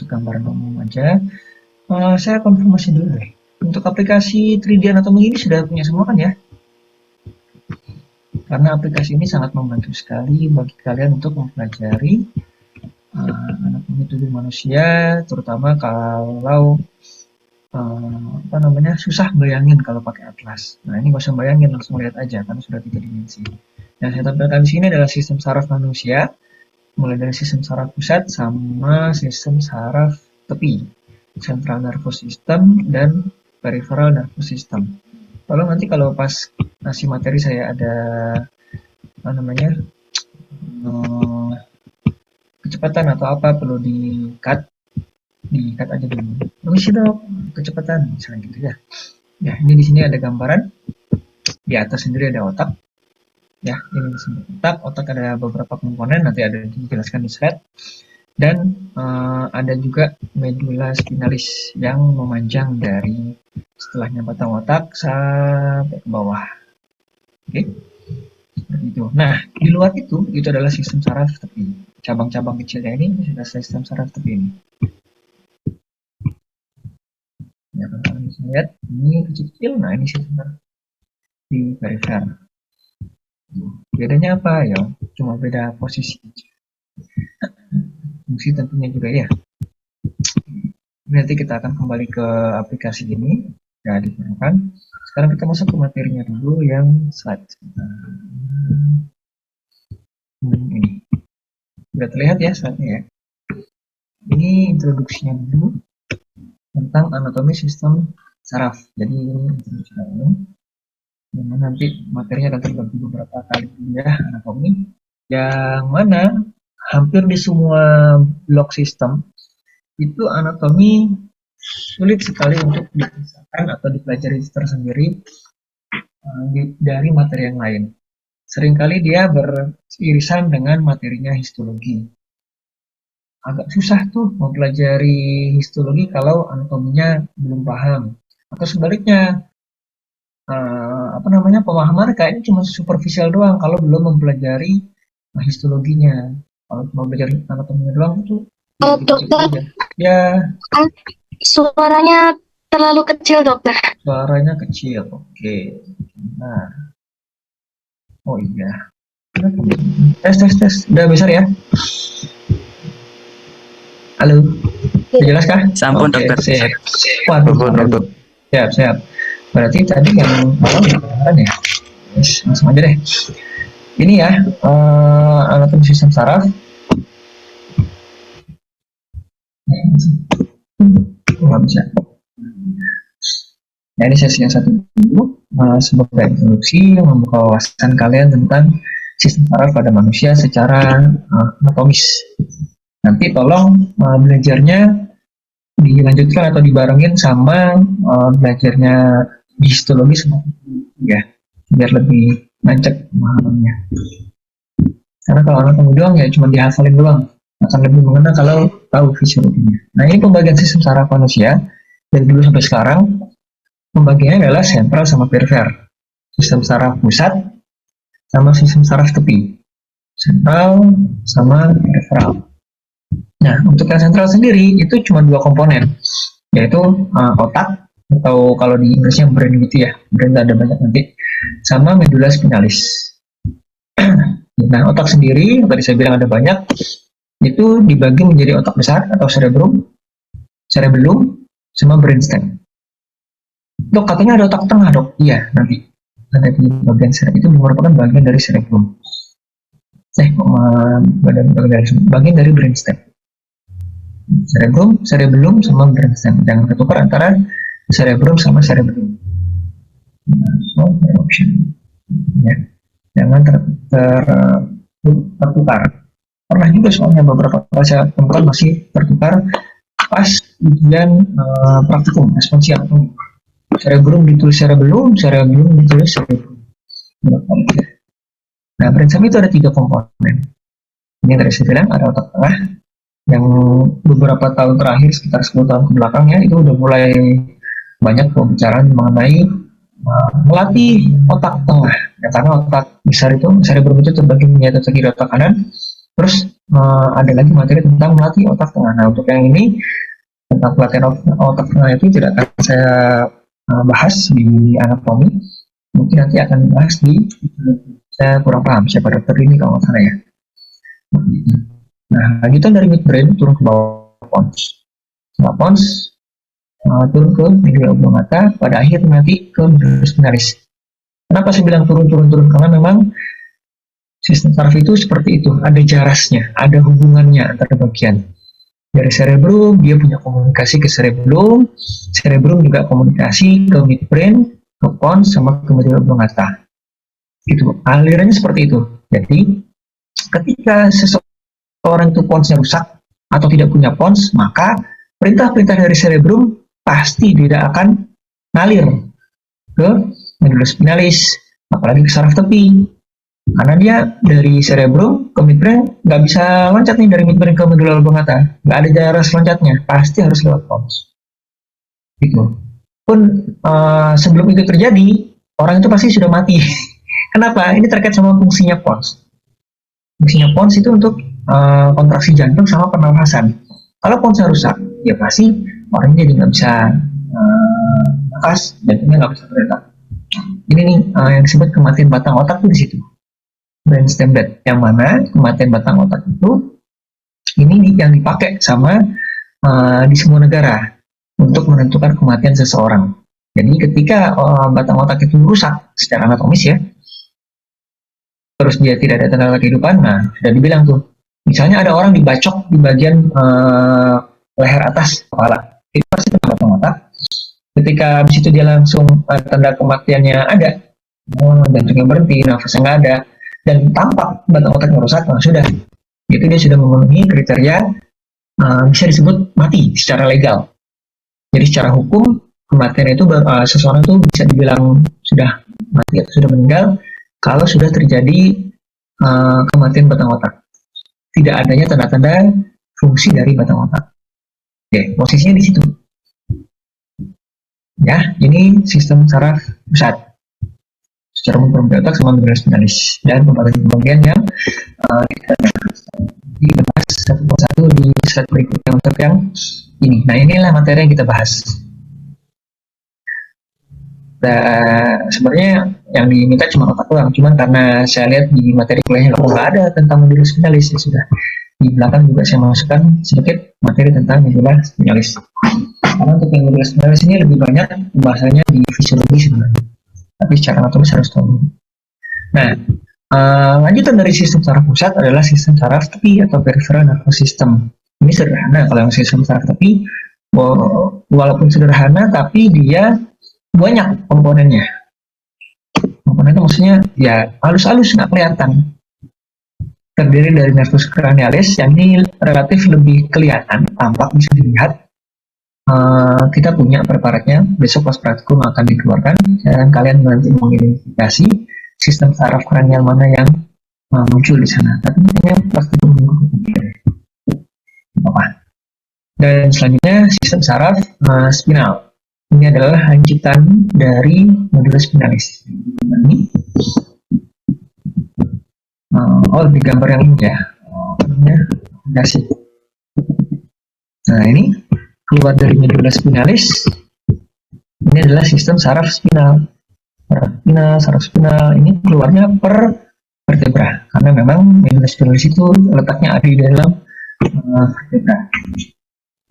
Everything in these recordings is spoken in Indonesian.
masuk gambaran umum aja. Saya konfirmasi dulu deh. Untuk aplikasi 3D Anatomy ini sudah punya semua kan ya? Karena aplikasi ini sangat membantu sekali bagi kalian untuk mempelajari anatomi tubuh manusia, terutama kalau susah bayangin kalau pakai atlas. Nah, ini nggak usah bayangin, langsung lihat aja karena sudah 3 dimensi. Yang saya tampilkan di sini adalah sistem saraf manusia, mulai dari sistem saraf pusat sama sistem saraf tepi, central nervous system dan peripheral nervous system. Tolong nanti kalau pas ngasih materi saya ada kecepatan atau apa perlu di-cut aja dulu. Permisi dok, kecepatan, misalnya gitu ya. Ya, ini di sini ada gambaran. Di atas sendiri ada otak. Ya, ini di sini otak ada beberapa komponen, nanti ada dijelaskan di slide. Dan ada juga medula spinalis yang memanjang dari setelahnya batang otak sampai ke bawah. Oke, seperti itu. Nah, di luar itu adalah sistem saraf tepi. Cabang-cabang kecilnya ini adalah sistem saraf tepi ini. Ya, kalian bisa lihat ini kecil-kecil. Nah, ini sistem saraf di perifer. Bedanya apa ya? Cuma beda posisi. Fungsi tentunya juga ya. Nanti kita akan kembali ke aplikasi ini. Ya, digunakan. Sekarang kita masuk ke materinya dulu yang slide. Ini. Sudah terlihat ya slide-nya ya. Ini introduksinya dulu tentang anatomi sistem saraf. Jadi ini introduksinya dulu. Nanti materinya akan terbagi beberapa kali ya anatomi. Yang mana hampir di semua blok sistem itu anatomi sulit sekali untuk dipisahkan atau dipelajari tersendiri dari materi yang lain. Seringkali dia beririsan dengan materinya histologi. Agak susah tuh mempelajari histologi kalau anatominya belum paham. Atau sebaliknya, pemahaman kayaknya cuma superficial doang kalau belum mempelajari histologinya. Kalau mau belajar anatominya doang itu dokter, ya suaranya terlalu kecil dokter. Suaranya kecil, oke. Nah, oh iya. Tes. Udah besar ya? Halo, udah jelas kah? Sampun dokter. Siap. Waduh, siap. Berarti tadi yang apa ya? Langsung aja deh. Ini ya, anatomi sistem saraf. Nggak bisa. Nah, ini sesi yang satu dulu, sebagai introduksi membuka wawasan kalian tentang sistem saraf pada manusia secara anatomis. Nanti tolong belajarnya dilanjutkan atau dibarengin sama belajarnya histologi ya, biar lebih nancep pemahamannya. Karena kalau anatomi doang ya cuma dihafalin doang, akan lebih mengena kalau tahu fisiologinya. Nah, ini pembagian sistem saraf manusia dari dulu sampai sekarang. Pembagiannya adalah sentral sama perifer. Sistem saraf pusat sama sistem saraf tepi. Sentral sama periferal. Nah, untuk yang sentral sendiri itu cuma 2 komponen, yaitu otak atau kalau di Inggrisnya brain gitu ya. Brain ada banyak nanti. Sama medula spinalis. Nah, otak sendiri tadi saya bilang ada banyak. Itu dibagi menjadi otak besar atau cerebrum, sama brainstem. Dok, katanya ada otak tengah, dok. Iya, nanti ada di bagian cerebrum itu merupakan bagian dari cerebrum. Bagian dari brainstem. Cerebrum sama brainstem. Jangan ketukar antara cerebrum sama cerebrum. Ya, jangan tertukar. Pernah juga soalnya beberapa saya temukan masih tertukar pas ujian praktikum responsial. Cerebrum ditulis cerebrum ditulis cerebrum. Nah, brainstem itu ada 3 komponen. Ini yang tadi saya bilang ada otak tengah, yang beberapa tahun terakhir, sekitar 10 tahun ke belakang ya, itu udah mulai banyak pembicaraan mengenai melatih otak tengah. Ya, karena otak besar itu, cerebrum itu terbagi menjadi otak kiri, otak kanan. Terus ada lagi materi tentang melatih otak tengah. Nah, untuk yang ini tentang pelatihan otak tengah itu tidak akan saya bahas di anatomi. Mungkin nanti akan dibahas di, saya kurang paham siapa dokter ini kalau nggak salah ya. Nah, lanjutan dari midbrain turun ke bawah pons. Setelah pons turun ke medulla oblongata, pada akhir nanti ke medulla spinalis. Kenapa saya bilang turun? Karena memang sistem saraf itu seperti itu, ada jarasnya, ada hubungannya antara bagian. Dari cerebrum, dia punya komunikasi ke cerebrum juga komunikasi ke midbrain, ke pons, sama ke medulla oblongata. Gitu, alirannya seperti itu. Jadi, ketika seseorang itu ponsnya rusak atau tidak punya pons, maka perintah-perintah dari cerebrum pasti tidak akan ngalir ke medulla spinalis, apalagi ke saraf tepi. Karena dia dari cerebrum ke midbrain nggak bisa loncat nih dari midbrain ke medulla oblongata, nggak ada jarak loncatnya, pasti harus lewat pons. Gitu. Pun sebelum itu terjadi, orang itu pasti sudah mati. Kenapa? Ini terkait sama fungsinya pons. Fungsinya pons itu untuk kontraksi jantung sama pernafasan. Kalau ponsnya rusak, ya pasti orang jadi nggak bisa nafas, jantungnya nggak bisa berdetak. Ini nih yang disebut kematian batang otak itu di situ. Brainstem death, yang mana kematian batang otak itu ini yang dipakai sama di semua negara untuk menentukan kematian seseorang. Jadi ketika batang otak itu rusak secara anatomis ya, terus dia tidak ada tanda kehidupan, nah sudah dibilang tuh, misalnya ada orang dibacok di bagian leher atas kepala, itu pasti kena batang otak. Ketika habis itu dia langsung tanda kematiannya ada, jantungnya berhenti, nafasnya nggak ada, dan tampak batang otaknya rusak, nah sudah, itu dia sudah memenuhi kriteria bisa disebut mati secara legal. Jadi secara hukum kematian itu seseorang itu bisa dibilang sudah mati atau sudah meninggal kalau sudah terjadi kematian batang otak, tidak adanya tanda-tanda fungsi dari batang otak. Oke, posisinya di situ. Ya, ini sistem saraf pusat. Secara umum otak sama medulla spinalis, dan beberapa bagian yang kita dibahas satu persatu di slide berikutnya untuk yang ini. Nah, inilah materi yang kita bahas. Sebenarnya yang diminta cuma otak doang, cuman karena saya lihat di materi kuliahnya nggak ada tentang medulla spinalis, ya sudah di belakang juga saya masukkan sedikit materi tentang medulla spinalis. Karena untuk yang medulla spinalis ini lebih banyak bahasanya di fisiologi sebenarnya, tapi secara anatomis harus tahu. Nah, lanjutan dari sistem saraf pusat adalah sistem saraf tepi atau peripheral nervous system. Ini sederhana kalau yang sistem saraf tepi, walaupun sederhana tapi dia banyak komponennya. Komponennya maksudnya ya halus-halus, nggak kelihatan. Terdiri dari nervus cranialis, yang ini relatif lebih kelihatan, tampak, bisa dilihat. Kita punya preparatnya, besok pas praktikum akan dikeluarkan, dan kalian nanti mengidentifikasi sistem saraf kranial mana yang muncul di sana. Tapi intinya praktikum minggu ketiga. Dan selanjutnya sistem saraf spinal. Ini adalah lanjutan dari medulla spinalis. Ini di gambar yang ini ya, namanya dasi. Nah, ini keluar dari medulla spinalis. Ini adalah sistem saraf spinal. Saraf spinal ini keluarnya per vertebra, karena memang medulla spinalis itu letaknya ada di dalam vertebra.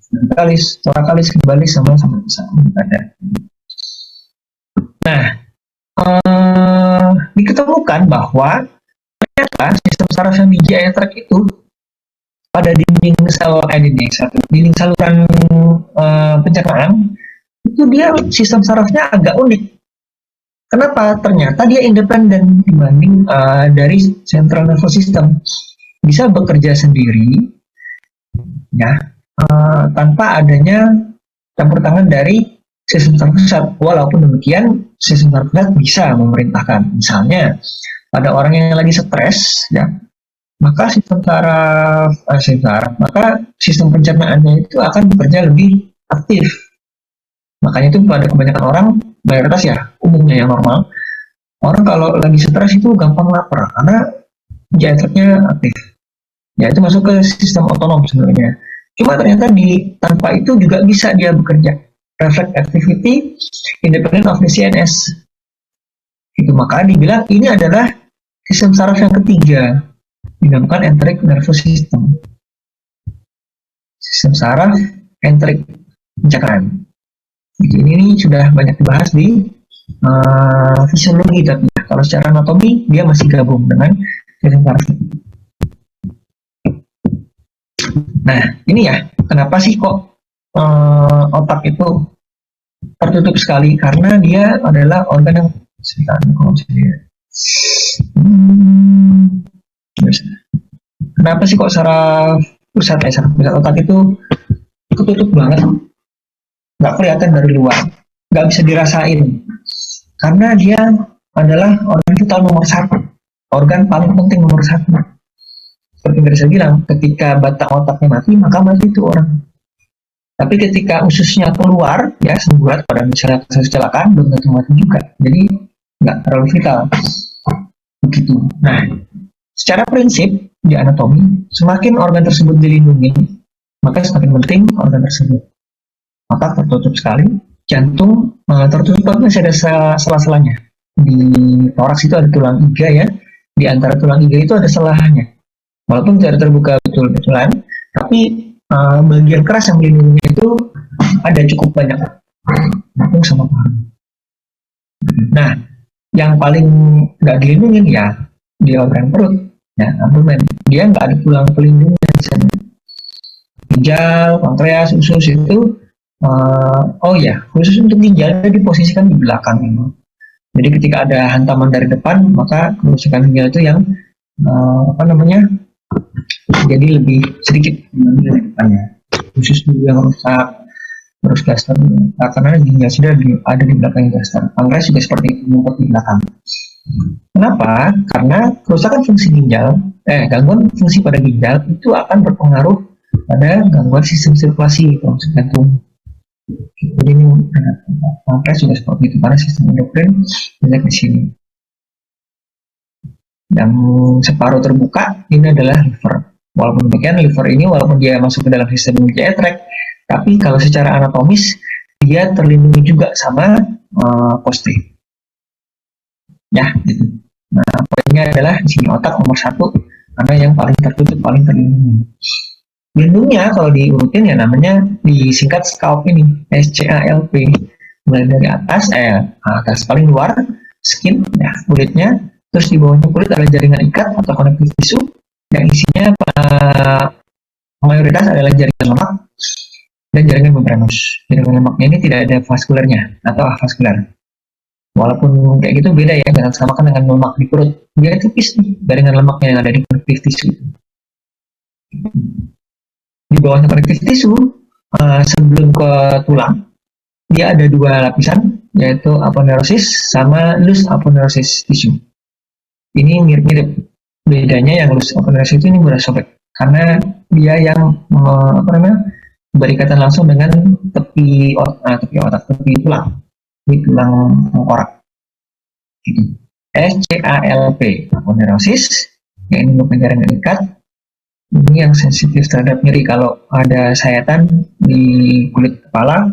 Cervicalis, thoracalis, cervicalis sama-sama ada. Nah, diketemukan bahwa ternyata sistem saraf yang di GI tract itu pada dinding saluran pencernaan itu dia sistem sarafnya agak unik. Kenapa? Ternyata dia independen dibanding dari central nervous system, bisa bekerja sendiri, ya. Tanpa adanya campur tangan dari sistem saraf pusat. Walaupun demikian, sistem saraf pusat bisa memerintahkan. Misalnya, pada orang yang lagi stres, ya, maka sistem pencernaannya itu akan bekerja lebih aktif. Makanya itu pada kebanyakan orang, mayoritas ya, umumnya yang normal, orang kalau lagi stres itu gampang lapar karena GI tract-nya aktif. Ya itu masuk ke sistem otonom sebenarnya. Cuma ternyata tanpa itu juga bisa dia bekerja. Reflex activity independent of the CNS. Itu maka dibilang ini adalah sistem saraf yang ketiga, dinamakan enteric nervous system. Sistem saraf enterik pencernaan. Ini sudah banyak dibahas di fisiologi, tapi kalau secara anatomi dia masih gabung dengan sistem saraf. Nah, ini ya, kenapa sih kok otak itu tertutup sekali? Karena dia adalah organ yang kenapa sih kok saraf pusat otak itu ketutup banget, nggak kelihatan dari luar, nggak bisa dirasain, karena dia adalah organ vital nomor 1, organ paling penting nomor 1. Seperti yang saya bilang, ketika batang otaknya mati, maka mati itu orang. Tapi ketika ususnya keluar, ya semburat pada misalnya kasus kecelakaan, belum tentu mati juga. Jadi nggak terlalu vital. Begitu. Nah, secara prinsip di anatomi, semakin organ tersebut dilindungi, maka semakin penting organ tersebut. Otak tertutup sekali, jantung tertutup tapi masih ada sela-selanya. Di toraks itu ada tulang iga ya, di antara tulang iga itu ada selahannya. Walaupun tidak terbuka betul-betulan, tapi bagian keras yang melindunginya itu ada cukup banyak. Jantung sama paru. Nah, yang paling nggak dilindungi ya di organ perut, ya abdomen. Dia nggak ada tulang pelindungnya di sana. Ginjal, pankreas, usus itu, khusus untuk ginjal diposisikan di belakang ini. Jadi ketika ada hantaman dari depan, maka kerusakan ginjal itu yang jadi lebih sedikit dari depannya. Usus dulu yang rusak, terus gaster, karena ginjal sudah ada di belakang gaster. Pankreas juga seperti itu, ngumpet di belakang. Kenapa? Karena kerusakan fungsi ginjal, gangguan fungsi pada ginjal itu akan berpengaruh pada gangguan sistem sirkulasi termasuk jantung. Jadi ini pankreas juga seperti itu, karena sistem endokrin banyak di sini. Yang separuh terbuka ini adalah liver. Walaupun demikian, liver ini walaupun dia masuk ke dalam sistem GI tract, tapi kalau secara anatomis dia terlindungi juga sama prostat. Ya, gitu. Nah, poinnya adalah di sini otak nomor 1 karena yang paling tertutup, paling terlindungi. Lindungnya kalau diurutin ya namanya disingkat SCALP ini, SCALP. Mulai dari atas paling luar skin ya, kulitnya, terus di bawahnya kulit ada jaringan ikat atau konektif tisu yang isinya mayoritas adalah jaringan lemak dan jaringan membranus. Jaringan lemaknya ini tidak ada vaskulernya atau avaskular. Walaupun kayak gitu beda ya, jangan samakan dengan lemak di perut. Dia tipis nih, jaringan lemaknya yang ada di konektif tisu. Di bawahnya konektif tisu, sebelum ke tulang, dia ada 2 lapisan, yaitu aponeurosis sama loose aponeurosis tisu. Ini mirip-mirip. Bedanya yang loose aponeurosis itu ini mudah sobek, karena dia yang berikatan langsung dengan tepi tulang. Di tulang tengkorak. SCALP, aponeurosis, yang ini merupakan jaringan ikat. Ini yang sensitif terhadap nyeri kalau ada sayatan di kulit kepala,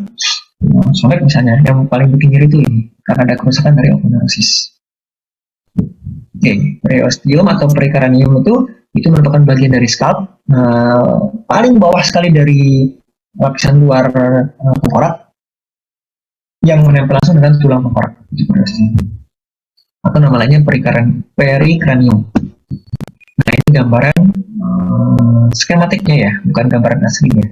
sobek misalnya, yang paling bikin nyeri itu ini, karena ada kerusakan dari aponeurosis. Periosteum atau perikardium itu merupakan bagian dari scalp, paling bawah sekali dari lapisan luar tengkorak, yang menempel langsung dengan tulang tengkorak, atau namanya perikranium. Nah, ini gambaran skematiknya ya, bukan gambaran aslinya.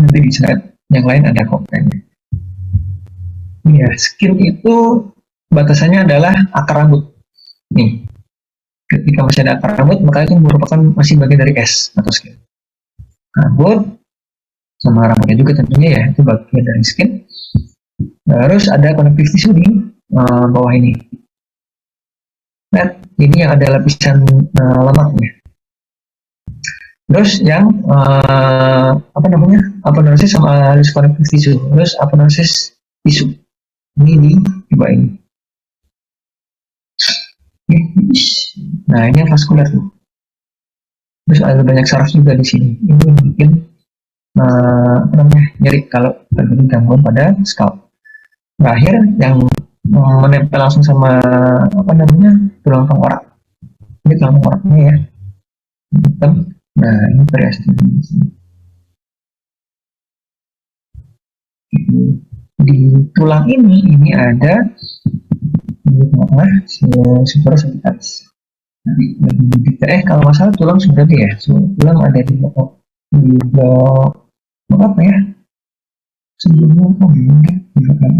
Nanti di slide yang lain ada kontennya. Ya, skin itu batasannya adalah akar rambut. Nih, ketika masih ada akar rambut, maka itu merupakan masih bagian dari S atau skin. Rambut sama rambutnya juga tentunya ya, itu bagian dari skin. Terus ada konektif tisu di bawah ini. Nah, ini yang ada lapisan lemaknya. Terus yang aponeurosis sama loose konektif tisu. Terus aponeurosis tisu. Ini di bawah ini. Oke, nah ini yang vaskuler tuh. Terus ada banyak saraf juga di sini. Ini yang bikin apa namanya nyeri kalau terjadi gangguan pada scalp. Terakhir yang menempel langsung sama apa namanya tulang tengkorak. Ini tulang tengkoraknya ya, hitam. Nah ini periastium. Di tulang ini ada di tengah supraorbitas. Lebih detail, kalau masalah tulang sudah deh ya, tulang ada di blok apa ya? Sebelumnya apa di blok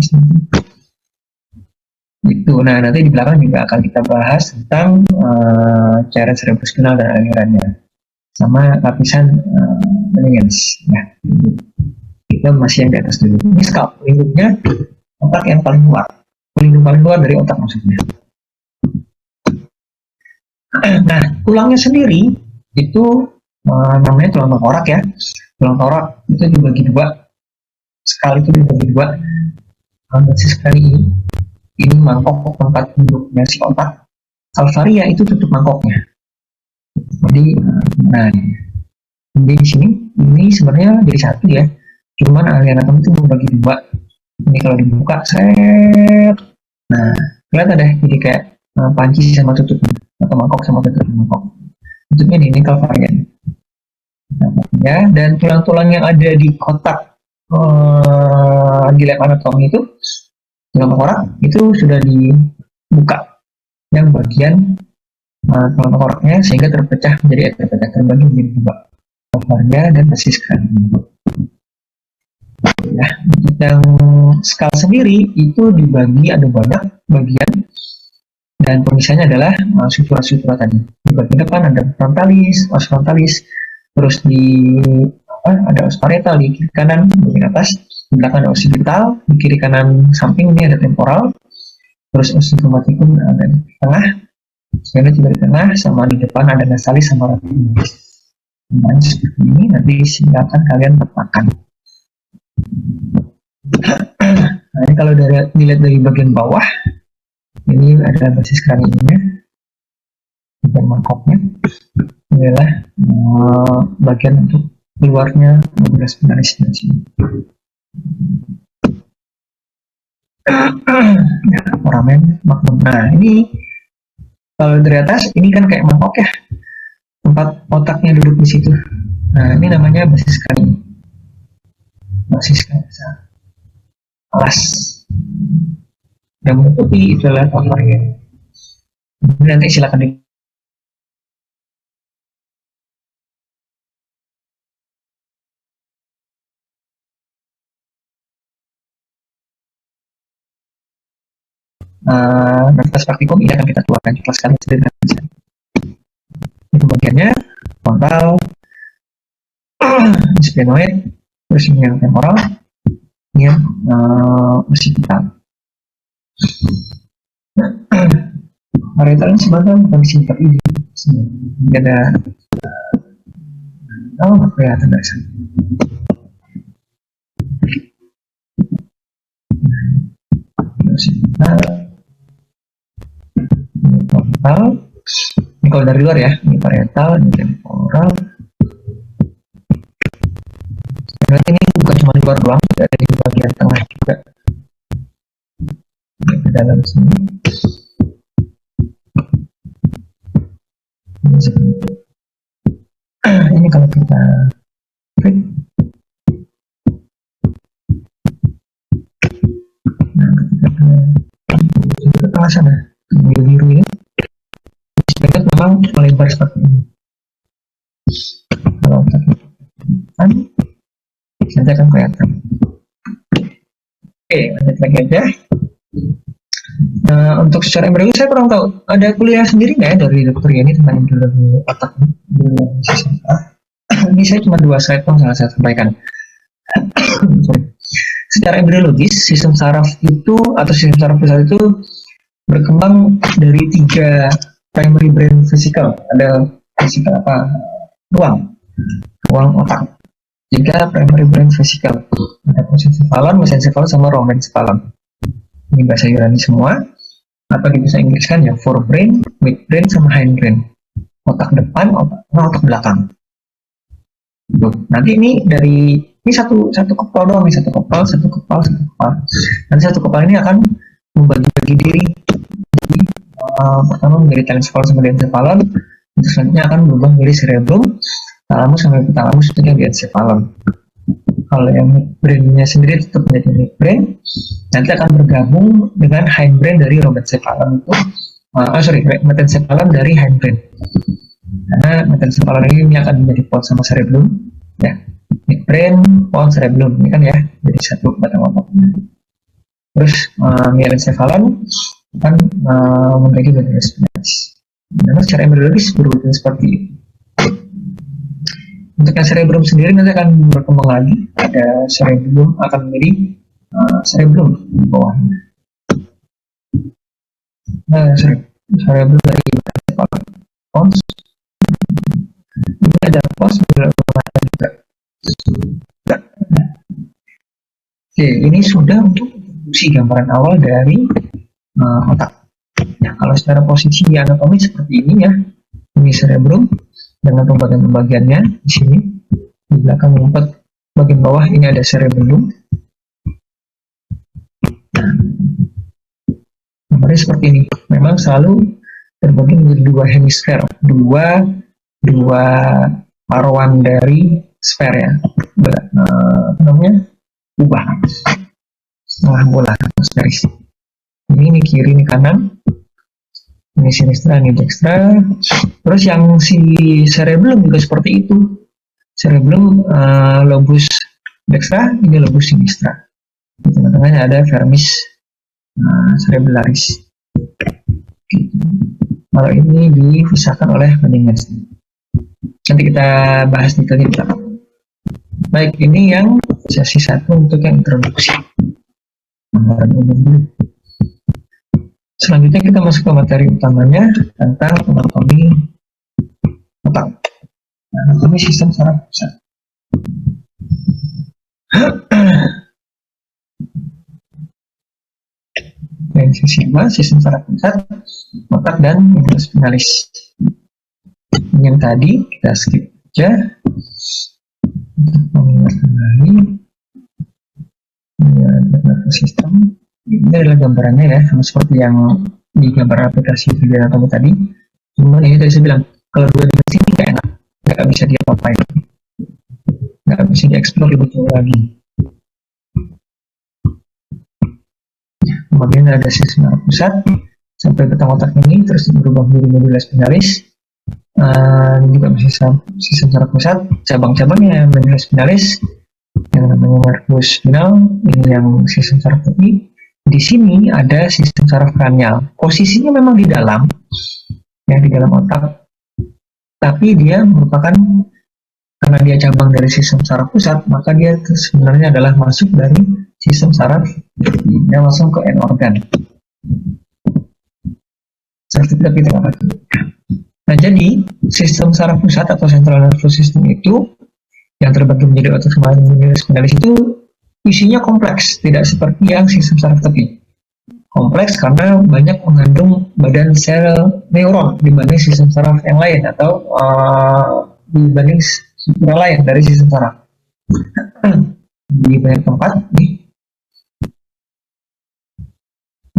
itu. Nah nanti di belakang juga akan kita bahas tentang cairan cerebrospinal dan alirannya, sama lapisan meninges. Nah kita masih yang di atas dulu. Ini scalp, lingkupnya otak yang paling luar, lingkup paling luar dari otak maksudnya. Nah tulangnya sendiri itu namanya tulang tengkorak ya. Tulang tengkorak itu dibagi dua, sekali itu dibagi dua. Basis kali ini mangkok tempat duduknya si otak. Kalvaria itu tutup mangkoknya. Jadi, nah, di sini ini sebenarnya jadi satu ya. Cuman ahli anatomi itu membagi dua. Ini kalau dibuka, set. Nah, kelihatan deh, jadi kayak panci sama tutupnya, atau mangkok sama tutup mangkok. Tutupnya ini kalvaria. Ya, dan tulang-tulang yang ada di kotak di lab anatomi itu, tulang tengkorak itu sudah dibuka yang bagian tulang tengkoraknya sehingga terbagi menjadi dua, kalvaria dan basis cranium. Ya, untuk yang skal sendiri itu dibagi ada banyak bagian dan pemisahnya adalah sutura-sutura tadi. Di bagian depan ada frontalis, os frontalis, terus di ada os parietal di kiri kanan bagian atas, di belakang ada occipital, di kiri kanan samping ini ada temporal, terus os sigmoidium ada di tengah, ada juga di tengah, sama di depan ada nasalis sama radialis. Nah, seperti ini nanti silakan kalian letakkan. Nah, ini kalau dilihat dari bagian bawah, ini ada basis craniumnya, bagian mangkoknya. Ini adalah bagian untuk keluarnya modulus spinalis dari sini. Ya, foramen magnum. Nah, ini kalau dari atas, ini kan kayak mangkok ya, tempat otaknya duduk di situ. Nah, ini namanya basis cranium. Basis cranium. Alas yang menutupi itu adalah kalvaria. Nanti silakan di nafas praktikum ini akan kita keluarkan kelas kali sederhana. Itu bagiannya frontal, sphenoid, terus ini yang temporal, ini yang occipital. Parietal ini sebenarnya bukan disingkat ini. Ini ada kelihatan dari sana. Occipital, ini frontal. Ini kalau dari luar ya, ini parietal, ini temporal. Berarti ini bukan cuma di luar doang, ada di bagian tengah juga. Di dalam sini. Ini kalau kita klik, nah ketika kita ke tengah sana, biru-biru ya, sebenarnya memang melebar seperti ini. Kalau kita kan, nanti akan kelihatan. Oke, lanjut lagi aja. Untuk secara embriologi saya kurang tahu, ada kuliah sendiri nggak ya dari dokter Yani tentang embriologi otak ini? Saya cuma 2 slide yang saya sampaikan. Secara embriologis, sistem saraf itu atau sistem saraf pusat itu berkembang dari 3 primary brain vesicle. Ada vesicle apa? Ruang otak. 3 primary brain vesicle. Ada prosencephalon, mesencephalon, sama romencephalon. Ini bahasa Yunani semua. atau di bahasa Inggris kan ya forebrain, midbrain, sama hindbrain. Otak depan, otak tengah, otak belakang. Tuh. Nanti ini satu kepala doang, nih, satu kepala, satu kepala, satu kepala. Nanti satu kepala ini akan membagi-bagi diri. Jadi pertama menjadi telecephalon sama diencephalon, terus selanjutnya akan berubah menjadi cerebrum, thalamus sama hypothalamus itu yang diencephalon. Kalau yang midbrain-nya sendiri tetap menjadi midbrain, nanti akan bergabung dengan hindbrain dari robencephalon itu, metencephalon dari hindbrain. Karena metencephalon ini akan menjadi pons sama cerebrum, ya, midbrain, pons, cerebrum, ini kan ya, jadi satu batang otaknya. Terus mielencephalon akan membagi bagian spinalis. Memang secara embriologis berwujud seperti itu. Untuk yang cerebrum sendiri nanti akan berkembang lagi. Ada cerebrum akan menjadi cerebrum di bawahnya. Nah, cerebrum dari pons. Ini ada pons juga. Oke, ini sudah untuk introduksi gambaran awal dari otak. Nah, kalau secara posisi anatomi seperti ini ya, ini cerebrum dengan pembagian-pembagiannya di sini. Di belakang rumput bagian bawah ini ada cerebellum. Nah, gambarnya seperti ini. Memang selalu terbagi menjadi dua hemisfer, dua paruan dari sfer ya. Namanya ubah. Setengah bola garis. Ini kiri, ini kanan. Ini sinistra, ini dextra. Terus yang si cerebellum juga seperti itu. Cerebellum lobus dextra, ini lobus sinistra. Di tengah-tengahnya ada vermis cerebellaris. Gitu. Kalau ini dipisahkan oleh Mendingen. Nanti kita bahas detailnya di belakang. Baik, ini yang sesi 1 untuk yang introduksi. Gambaran umum dulu. Selanjutnya kita masuk ke materi utamanya tentang anatomi otak. Anatomi sistem saraf pusat. Dan sesi 2, sistem saraf pusat, otak dan nukleus spinalis. Yang tadi kita skip aja untuk mengingat kembali. Ini ada nervous system. Ini adalah gambarannya ya, sama seperti yang di gambar aplikasi video anatomi tadi. Cuma ini tadi saya bilang, kalau dua dimensi ini nggak enak, nggak bisa diapa-apain, nggak bisa dieksplor lebih jauh lagi. Kemudian ada sistem saraf pusat sampai ke otak ini, terus berubah menjadi medulla spinalis. Juga sistem saraf pusat, cabang-cabangnya medulla spinalis, yang namanya nervus spinal, ini yang sistem saraf tepi. Di sini ada sistem saraf kranial. Posisinya memang di dalam, ya di dalam otak. Tapi dia merupakan, karena dia cabang dari sistem saraf pusat, maka dia sebenarnya adalah masuk dari sistem saraf tepi. Dia langsung ke end organ. Saraf tepi tapi tidak lagi. Nah, jadi sistem saraf pusat atau central nervous system itu yang terbagi menjadi otak sama spinalis itu isinya kompleks, tidak seperti yang sistem saraf tepi. Kompleks karena banyak mengandung badan sel neuron dibanding sistem saraf yang lain atau dibanding struktur lain dari sistem saraf. Di banyak tempat nih,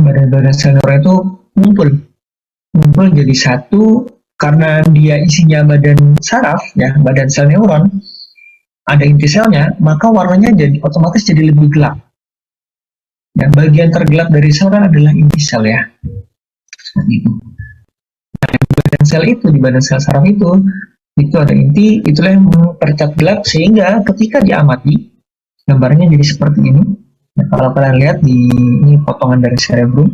badan-badan sel neuron itu ngumpul jadi satu karena dia isinya badan saraf ya, badan sel neuron. Ada inti selnya, maka warnanya jadi otomatis jadi lebih gelap. Ya, bagian tergelap dari sel kan adalah inti sel ya. Seperti itu. Nah, di badan sel saraf itu ada inti, itulah yang mempercat gelap sehingga ketika diamati gambarnya jadi seperti ini. Nah, kalau kalian lihat ini potongan dari cerebrum,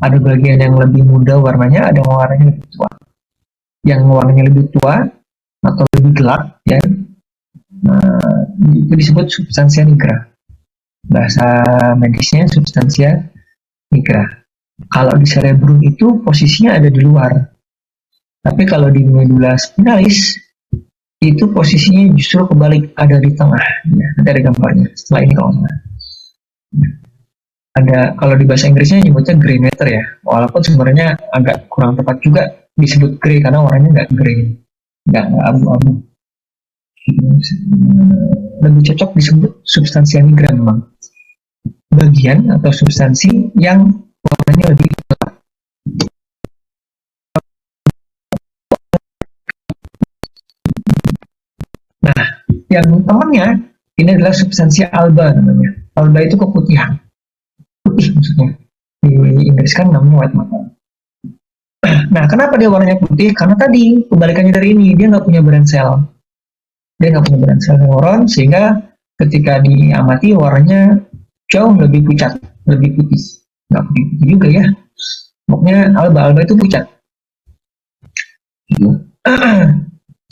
ada bagian yang lebih muda warnanya, ada yang warnanya lebih tua. Yang warnanya lebih tua atau lebih gelap ya. Nah, itu disebut substansia nigra. Bahasa medisnya substansia nigra. Kalau di cerebrum itu posisinya ada di luar. Tapi kalau di medulla spinalis itu posisinya justru kebalik, ada di tengah. Ya, nanti ada gambarnya setelah ini kalau nggak. Ada, kalau di bahasa Inggrisnya nyebutnya gray matter ya, walaupun sebenarnya agak kurang tepat juga disebut gray karena warnanya nggak gray, nggak abu-abu. Lebih cocok disebut substansia nigra memang. Bagian atau substansi yang warnanya lebih. Nah, yang temannya ini adalah substansi alba namanya. Alba itu keputihan, putih maksudnya. Di Inggris kan namanya white matter. Nah, kenapa dia warnanya putih? Karena tadi kebalikannya dari ini, dia nggak punya badan sel. Dia nggak punya badan sel neuron, sehingga ketika diamati warnanya jauh lebih pucat, lebih putih. Nggak putih-putih juga ya. Pokoknya alba-alba itu pucat.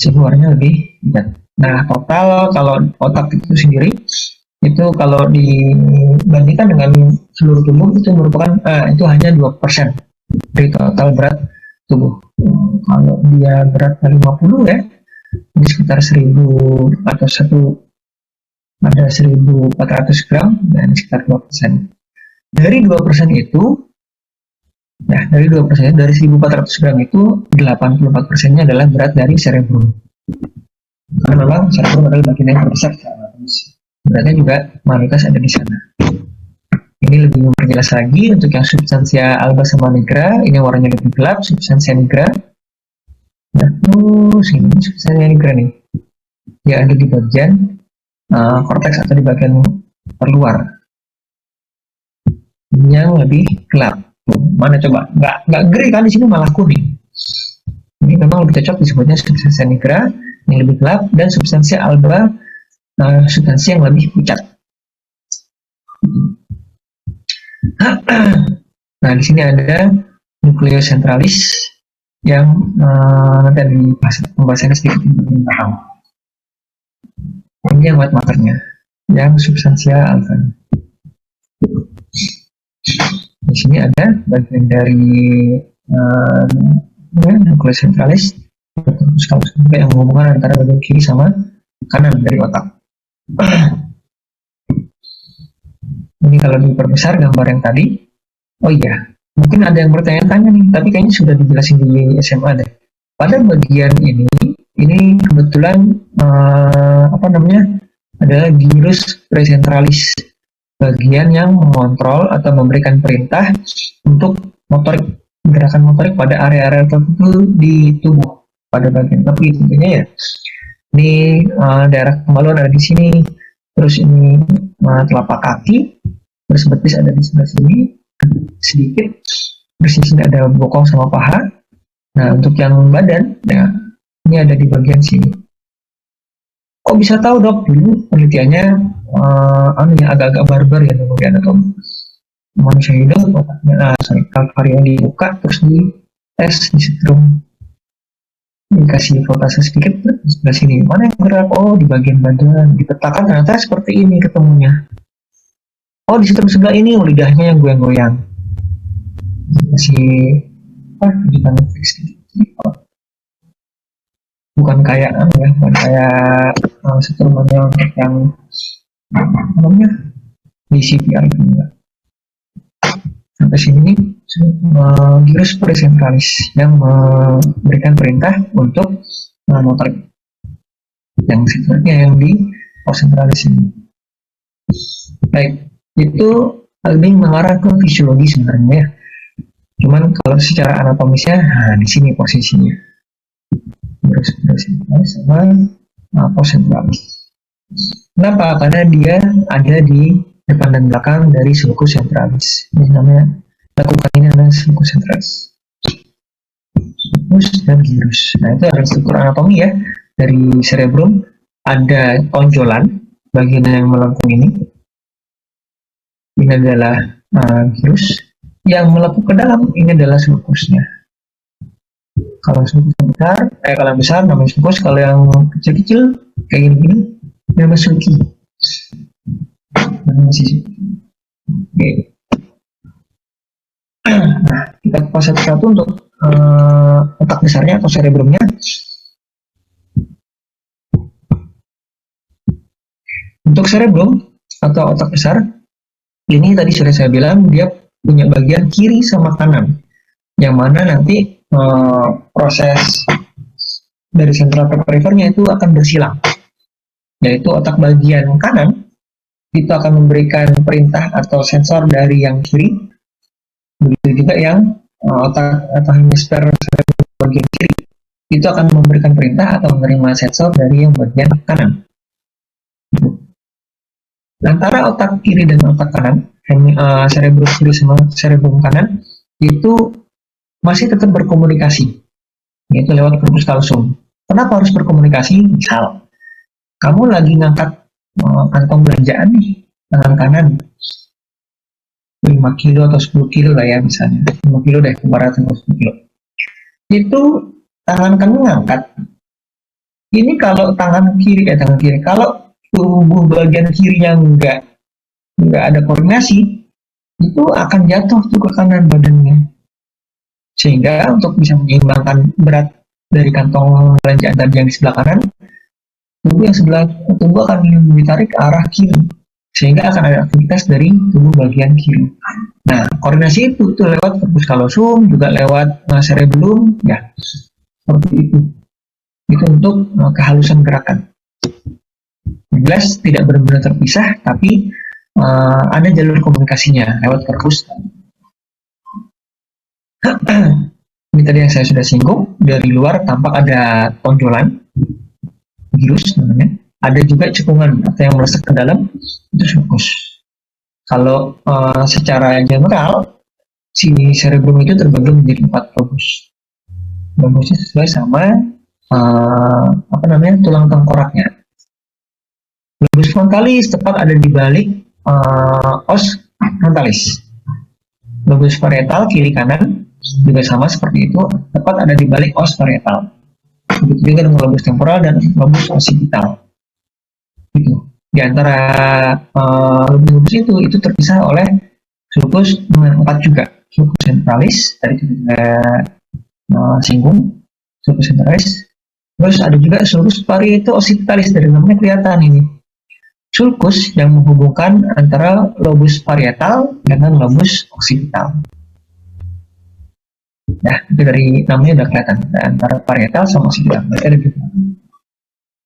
Sehingga warnanya lebih pucat. Nah, total kalau otak itu sendiri, itu kalau dibandingkan dengan seluruh tubuh itu merupakan itu hanya 2% dari total berat tubuh. Kalau dia berat 50 ya, di sekitar 1000 atau ada 1400 gram dan sekitar 2%. Dari 2% itu, nah dari 2% dari 1400 gram itu 84%-nya adalah berat dari cerebrum. Karena memang cerebrum adalah bagian yang terbesar beratnya juga mayoritas ada di sana. Ini lebih memperjelas lagi untuk yang substansia alba sama nigra, ini warnanya lebih gelap, substansia nigra. Nah, terus ini substansia nigra nih, dia ada di bagian korteks atau di bagian terluar yang lebih gelap. Tuh, mana coba? Nggak grey kan di sini malah kuning. Ini memang lebih cocok disebutnya substansia nigra yang lebih gelap dan substansia alba substansi yang lebih pucat. Nah, di sini ada nukleus centralis yang nanti ada di pembahasannya sedikit lebih paham. Ini yang white matternya, yang substansia alfa. Di sini ada bagian dari nukleus centralis, yang menghubungkan antara bagian kiri sama kanan dari otak. Ini kalau diperbesar gambar yang tadi, oh iya, mungkin ada yang bertanya-tanya nih, tapi kayaknya sudah dijelasin di SMA deh. Pada bagian ini kebetulan adalah gyrus presentralis, bagian yang mengontrol atau memberikan perintah untuk motorik, gerakan motorik pada area-area tertentu di tubuh pada bagian tepi tentunya ya. Ini daerah kemaluan ada di sini, terus ini telapak kaki, terus betis ada di sebelah sini sedikit, terus di sini ada bokong sama paha. Nah, untuk yang badan, ya ini ada di bagian sini. Kok bisa tahu dok? Dulu penelitiannya agak-agak barbar ya dulu di anatomi. Manusia hidup, otaknya, kalvari yang dibuka, terus di tes, disetrum, dikasih voltase sedikit, di sebelah sini. Mana yang gerak? Oh, di bagian badan. Dipetakan ternyata seperti ini ketemunya. Oh, di sebelah ini lidahnya yang goyang-goyang. Masih kejutan fix gitu. Bukan kayak bukan kayak setrumannya untuk yang namanya di CPR itu enggak. Sampai sini gyrus presentralis yang memberikan perintah untuk motorik. Yang sebenarnya yang di konsentralis ini. Baik, itu lebih mengarah ke fisiologi sebenarnya. Cuman kalau secara anatomisnya, di sini posisinya. Gyrus presentralis sama konsentralis. Kenapa? Karena dia ada di depan dan belakang dari sulcus centralis. Ini namanya lakukan ini adalah sulcus centralis. Sulcus dan gyrus. Nah, itu adalah struktur anatomi ya dari cerebrum. Ada tonjolan bagian yang melengkung ini. Ini adalah gyrus. Yang melengkung ke dalam ini adalah sulcusnya. Kalau sulcus besar, kalau yang besar namanya sulcus. Kalau yang kecil-kecil kayak gini namanya sulci. Oke. Nah, kita kupas satu-satu untuk otak besarnya atau cerebrumnya. Untuk cerebrum atau otak besar, Ini tadi sudah saya bilang dia punya bagian kiri sama kanan, yang mana nanti proses dari sentral ke perifernya itu akan bersilang, yaitu otak bagian kanan itu akan memberikan perintah atau sensor dari yang kiri, begitu juga yang otak atau hemisfer bagian kiri itu akan memberikan perintah atau menerima sensor dari yang bagian kanan. Antara otak kiri dan otak kanan, cerebrum kiri sama cerebrum kanan itu masih tetap berkomunikasi, yaitu lewat corpus callosum. Kenapa harus berkomunikasi? Misal, kamu lagi ngangkat kantong belanjaan nih, tangan kanan 5 kilo atau 10 kilo lah ya, misalnya 5 kilo deh, ibaratnya 10 kilo. Itu tangan kamu ngangkat. Ini kalau tangan kiri, kalau tubuh bagian kirinya nggak ada koordinasi, itu akan jatuh tuh ke kanan badannya. Sehingga untuk bisa menyeimbangkan berat dari kantong belanjaan tadi yang di sebelah kanan, tubuh akan ditarik ke arah kiri, sehingga akan ada aktivitas dari tubuh bagian kiri. Nah, koordinasi itu lewat corpus callosum, juga lewat cerebellum, ya seperti itu. Itu untuk kehalusan gerakan. Jelas tidak benar-benar terpisah, tapi ada jalur komunikasinya lewat corpus. Ini tadi yang saya sudah singgung, dari luar tampak ada tonjolan, gyrus namanya. Ada juga cekungan atau yang meleset ke dalam, itu sulcus. Kalau secara general, si cerebrum itu terbagi menjadi 4 lobus. Lobusnya sesuai sama tulang tengkoraknya. Lobus frontalis tepat ada di balik os frontalis. Lobus parietal kiri kanan juga sama seperti itu, tepat ada di balik os parietal. Begitu juga dengan lobus temporal dan lobus occipital. Itu di antara lobus itu terpisah oleh sulcus 4 juga. Sulcus centralis tadi kita singgung, sulcus centralis. Terus ada juga sulcus parieto-occipitalis, dari namanya kelihatan ini. Sulcus yang menghubungkan antara lobus parietal dengan lobus occipital. Nah, itu dari namanya udah kelihatan antara parietal sama occipital.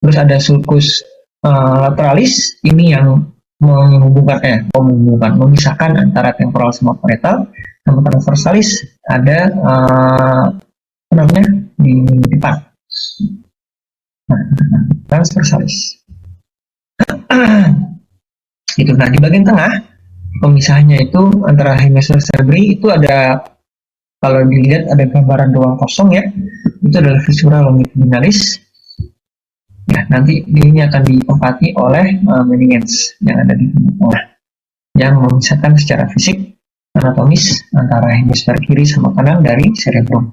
Terus ada sulcus lateralis, ini yang memisahkan antara temporal sama parietal. Sama transversalis ada di depan. Nah, transversalis. Itu. Nah, di bagian tengah pemisahnya itu antara hemisfer cerebri itu ada, kalau dilihat ada gambaran ruang kosong ya, itu adalah viscera longitudinalis. Ya, nanti ini akan ditempati oleh meninges yang ada di tengah, yang memisahkan secara fisik anatomis antara hemisfer kiri sama kanan dari cerebrum.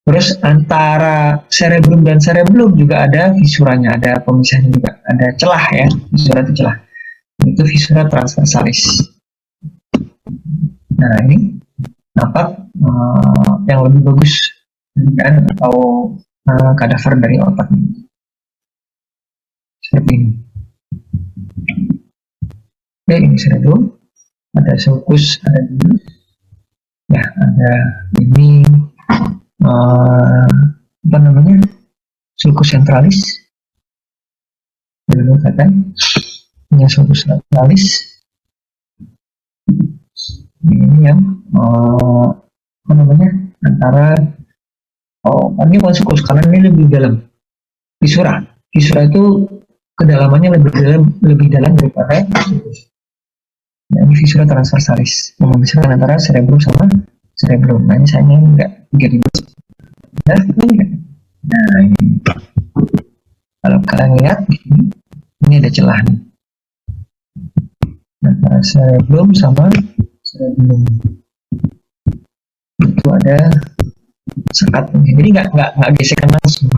Terus antara cerebrum dan cerebellum juga ada fisuranya, ada pemisahnya juga, ada celah ya, fisura itu celah. Itu fisura transversalis. Nah, ini nampak yang lebih bagus kan, atau kadaver dari otak ini. Seperti ini. Oke, ini cerebrum. Ada sulcus, ada gyrus. Ya, ada ini sulcus centralis. Dulu katakan ini sulcus lateralis. Ini yang antara ini bukan sulcus karena ini lebih dalam. Visura itu kedalamannya lebih dalam daripada sulcus. Nah, ini visura transversalis yang memisahkan antara cerebrum sama cerebrum. Nah, ini sayangnya enggak jadi. Nah, ini kalau kalian lihat ini ada celah nih antara cerebrum sama cerebellum, itu ada sekat, jadi nggak gesekan langsung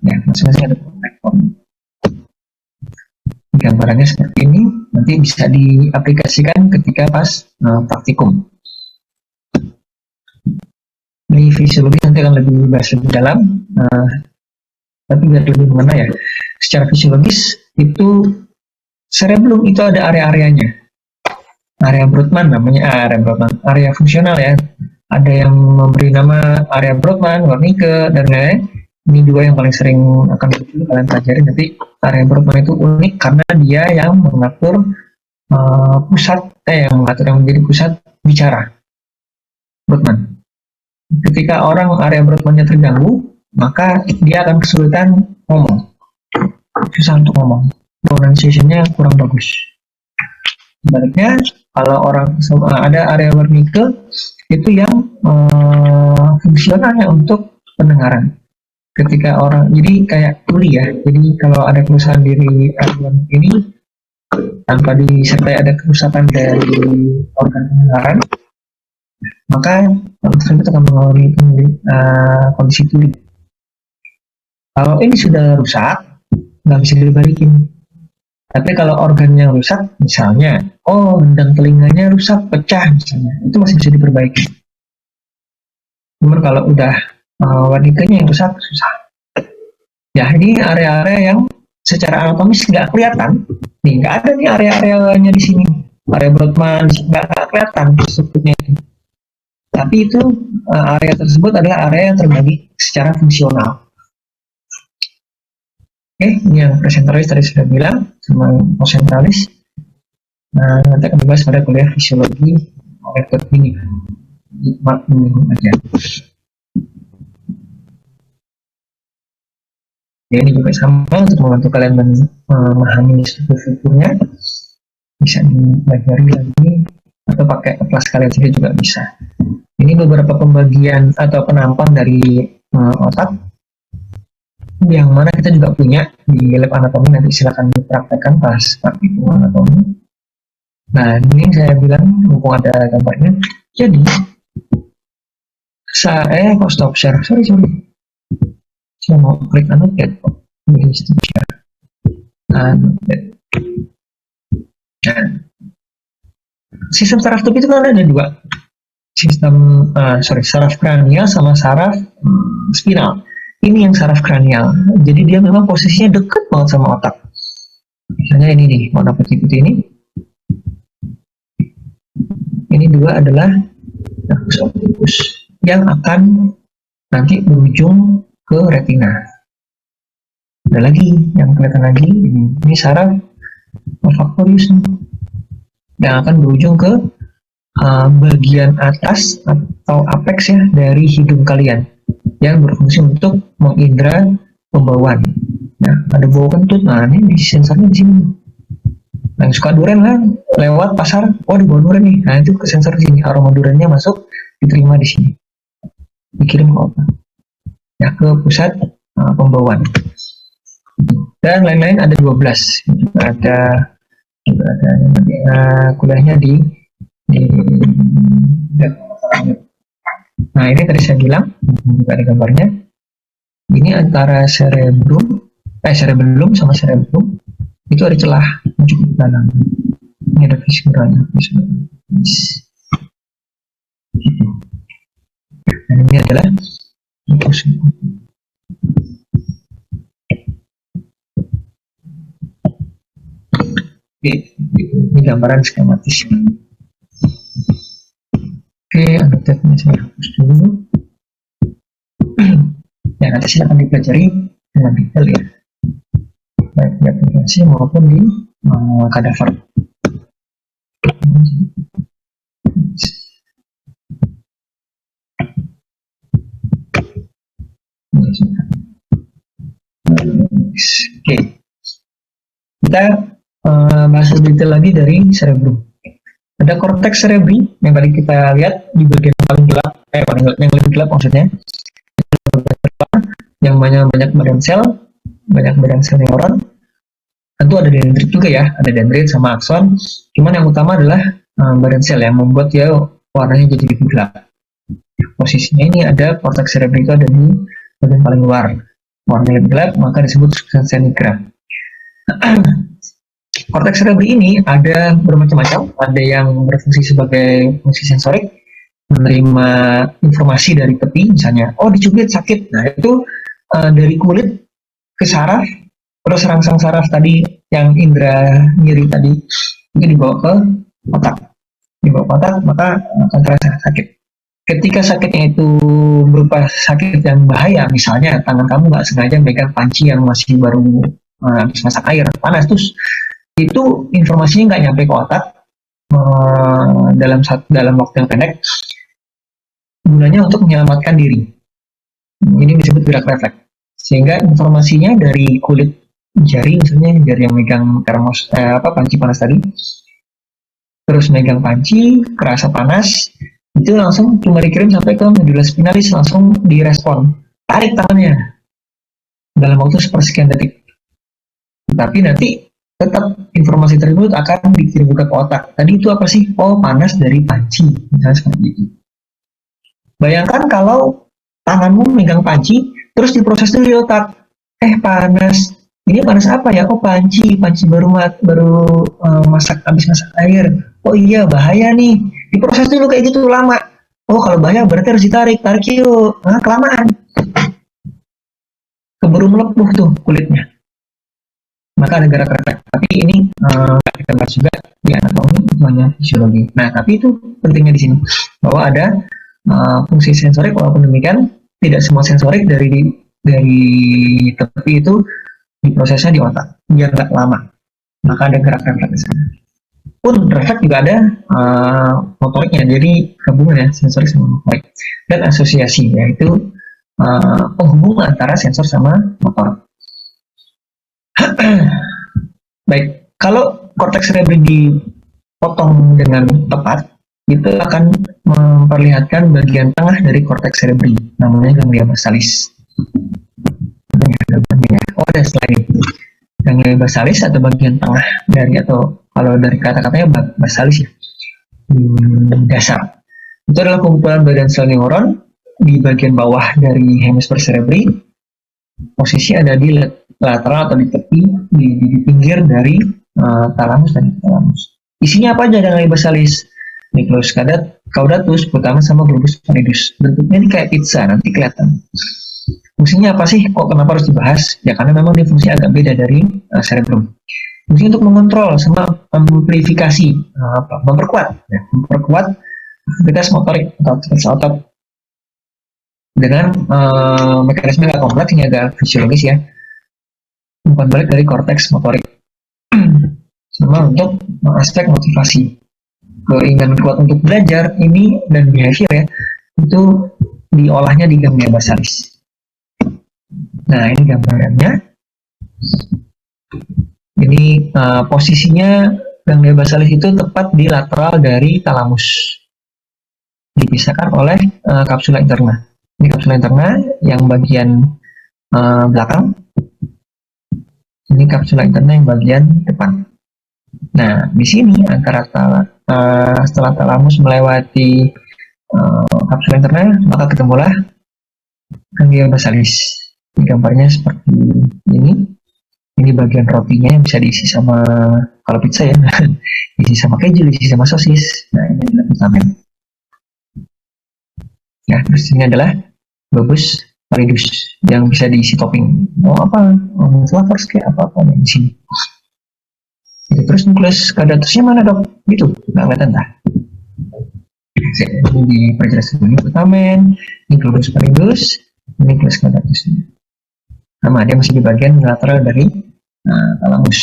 ya, masing-masing ada konektor. Gambarannya seperti ini, nanti bisa diaplikasikan ketika pas praktikum. Ini fisiologi nanti akan lebih bahas lebih dalam, tapi biar lebih mana ya, secara fisiologis itu cerebellum itu ada area-areanya. area Brodmann namanya, area Brodmann, area fungsional ya. Ada yang memberi nama area Brodmann, Wernicke, dan lain-lain. Ini dua yang paling sering akan muncul kalian pelajari nanti. Area Brodmann itu unik karena dia yang mengatur yang mengatur yang menjadi pusat bicara Brodmann. Ketika orang area Brodmann-nya terganggu, maka dia akan kesulitan ngomong, susah untuk ngomong, pronunciation-nya kurang bagus. Sebaliknya, kalau orang ada area Wernicke itu yang fungsionalnya untuk pendengaran. Ketika orang, jadi kayak tuli ya, jadi kalau ada kerusakan diri organ ini tanpa disertai ada kerusakan dari organ pendengaran, maka orang tersebut akan mengalami kondisi tuli. Kalau ini sudah rusak, nggak bisa dibalikin. Tapi kalau organnya rusak, misalnya, gendang telinganya rusak, pecah misalnya, itu masih bisa diperbaiki. Namun kalau udah Wernicke-nya yang rusak, susah. Ya, ini area-area yang secara anatomis nggak kelihatan. Nih, nggak ada nih area-areanya di sini. Area Brodmann nggak kelihatan strukturnya itu. Tapi itu area tersebut adalah area yang terbagi secara fungsional. Oke, ini yang presentalis tadi sudah bilang, sama konsentralis. Nah, nanti akan dibahas pada kuliah fisiologi metode ini. Aja. Ya, ini juga sama untuk membantu kalian memahami struktur-strukturnya. Bisa dipelajari lagi atau pakai atlas kalian sendiri juga bisa. Ini beberapa pembagian atau penampang dari otak yang mana kita juga punya di lab anatomi, nanti silakan dipraktekkan pas praktikum anatomi. Nah, ini saya bilang mumpung ada gambarnya. Jadi saya stop share. Sorry. Saya mau klik annotate kok. Ini stop share. Annotate. Nah, sistem saraf tubuh itu kan ada dua. Sistem saraf kranial sama saraf spinal. Ini yang saraf kranial. Jadi dia memang posisinya dekat banget sama otak. Misalnya ini nih, warna putih-putih ini. Ini dua adalah nervus opticus yang akan nanti berujung ke retina. Ada lagi yang kelihatan lagi, ini saraf olfaktorius yang akan berujung ke bagian atas atau apex ya dari hidung kalian yang berfungsi untuk mengindra pembauan. Nah, ada bau kentut. Nah, ini sensornya di sini. Nah, yang suka durian lah, lewat pasar, di bau durian nih. Nah, itu ke sensor di sini. Aroma duriannya masuk, diterima di sini. Dikirim ke otak. Ya, ke pusat pembauan. Dan lain-lain ada 12. Juga ada kuliahnya di nah, ini tadi saya bilang juga ada gambarnya. Ini antara cerebellum sama cerebrum itu ada celah yang cukup dalam. Ini ada visceranya. Dan ini adalah ini gambaran skematis. Oke, annotate-nya saya hapus dulu. Ya, nanti silakan dipelajari dengan detail ya, baik di aplikasi maupun di kadaver. Oke, kita bahas lebih detail lagi dari cerebrum. Ada korteks cerebri yang tadi kita lihat di bagian paling gelap, yang lebih gelap maksudnya, yang banyak badan sel neuron. Tentu ada dendrit juga ya, ada dendrit sama akson. Cuman yang utama adalah badan sel yang membuat dia warnanya jadi lebih gelap. Posisinya ini ada korteks cerebri itu ada di bagian paling luar, warnanya lebih gelap, maka disebut substansia nigra. Korteks cerebri ini ada bermacam-macam, ada yang berfungsi sebagai fungsi sensorik, menerima informasi dari tepi, misalnya, dicubit sakit. Nah, itu dari kulit ke saraf, terus rangsang saraf tadi yang indera nyeri tadi, itu dibawa ke otak. dibawa ke otak, maka akan terasa sakit. Ketika sakitnya itu berupa sakit yang bahaya, misalnya tangan kamu nggak sengaja megang panci yang masih baru habis masak air panas, terus itu informasinya nggak nyampe ke otak dalam waktu yang pendek, gunanya untuk menyelamatkan diri. Ini disebut gerak refleks. Sehingga informasinya dari kulit jari, misalnya jari yang megang panci panas tadi, terus megang panci, kerasa panas, itu langsung cuma dikirim sampai ke medula spinalis, langsung direspon. Tarik tangannya dalam waktu sepersekian detik. Tapi nanti tetap informasi tersebut akan dikirim ke otak. Tadi itu apa sih? Oh, panas dari panci, misalnya seperti itu. Bayangkan kalau tanganmu megang panci, terus diproses dulu di otak. Panas. Ini panas apa ya? Oh, panci baru habis masak air. Oh iya, bahaya nih. Diproses dulu kayak gitu lama. Oh, kalau bahaya berarti harus tarik yuk. Kelamaan. Keburu melepuh tuh kulitnya. Maka ada gerak refleks. Tapi ini kita bahas juga di anatomi, itu hanya fisiologi. Nah, tapi itu pentingnya di sini bahwa ada fungsi sensorik, walaupun demikian tidak semua sensorik dari tepi itu diprosesnya di otak biar nggak lama, maka ada gerak refleks. Pun refleks juga ada motoriknya, jadi gabungan ya sensorik sama motorik, dan asosiasi, yaitu penghubung antara sensor sama motor. Baik, kalau korteks cerebri dipotong dengan tepat, itu akan memperlihatkan bagian tengah dari korteks cerebri, namanya ganglia basalis. Oh, ada slide. Ganglia basalis atau bagian tengah dari, atau kalau dari kata-katanya basalis ya, dasar. Itu adalah kumpulan badan sel neuron di bagian bawah dari hemisfer cerebri. Posisi ada di lateral atau di tepi, di pinggir dari talamus dan hipotalamus. Isinya apa aja ganglia basalis? Nucleus caudatus, putamen, sama globus pallidus. Bentuknya ini kayak pizza, nanti kelihatan. Fungsinya apa sih? Kok kenapa harus dibahas? Ya karena memang dia fungsi agak beda dari cerebrum. Fungsi untuk mengontrol sama amplifikasi, memperkuat aktivitas motorik atau aktivitas otot dengan mekanisme yang agak kompleks, ini agak fisiologis ya. Bukan balik dari korteks motorik. Sama untuk aspek motivasi, keinginan kuat untuk belajar ini dan behavior ya, itu diolahnya di ganglia basalis. Nah, ini gambarannya. Ini posisinya ganglia basalis itu tepat di lateral dari talamus, dipisahkan oleh kapsula interna. Ini kapsula interna yang bagian belakang. Ini kapsula interna yang bagian depan. Nah, di sini antara setelah talamus melewati kapsula interna, maka ketemulah ganglia basalis. Ini gambarnya seperti ini. Ini bagian rotinya yang bisa diisi sama, kalau pizza ya, diisi sama keju, diisi sama sosis. Nah, ini adalah putamen. Ya, terus ini adalah globus pallidus yang bisa diisi topping. Mau apa? Flavors kayak apa di sini. Terus nucleus caudatusnya mana dok? Gitu, nggak kelihatan dah. Ini diperjelas dulu. Ini putamen, ini globus pallidus, ini nucleus caudatus. Sama, dia masih di bagian lateral dari talamus.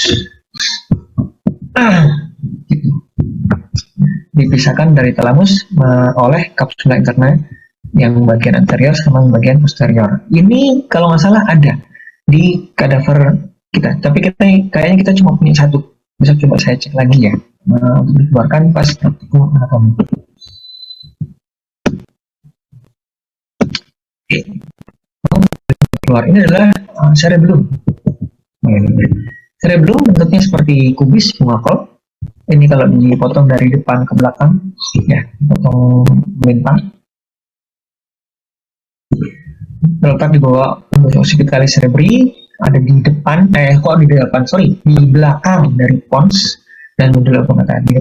Gitu. Dipisahkan dari talamus oleh kapsula interna yang bagian anterior sama bagian posterior. Ini kalau nggak salah ada di kadaver kita, tapi kayaknya kita cuma punya satu. Bisa coba saya cek lagi ya, untuk dikeluarkan pas praktikum anatomi. Keluar ini adalah cerebellum. Cerebellum bentuknya seperti kubis bunga kol. Ini kalau dipotong dari depan ke belakang, ya, dipotong melintang. Terletak di bawah occipitalis cerebri, ada di depan, di belakang dari pons dan medula oblongata, di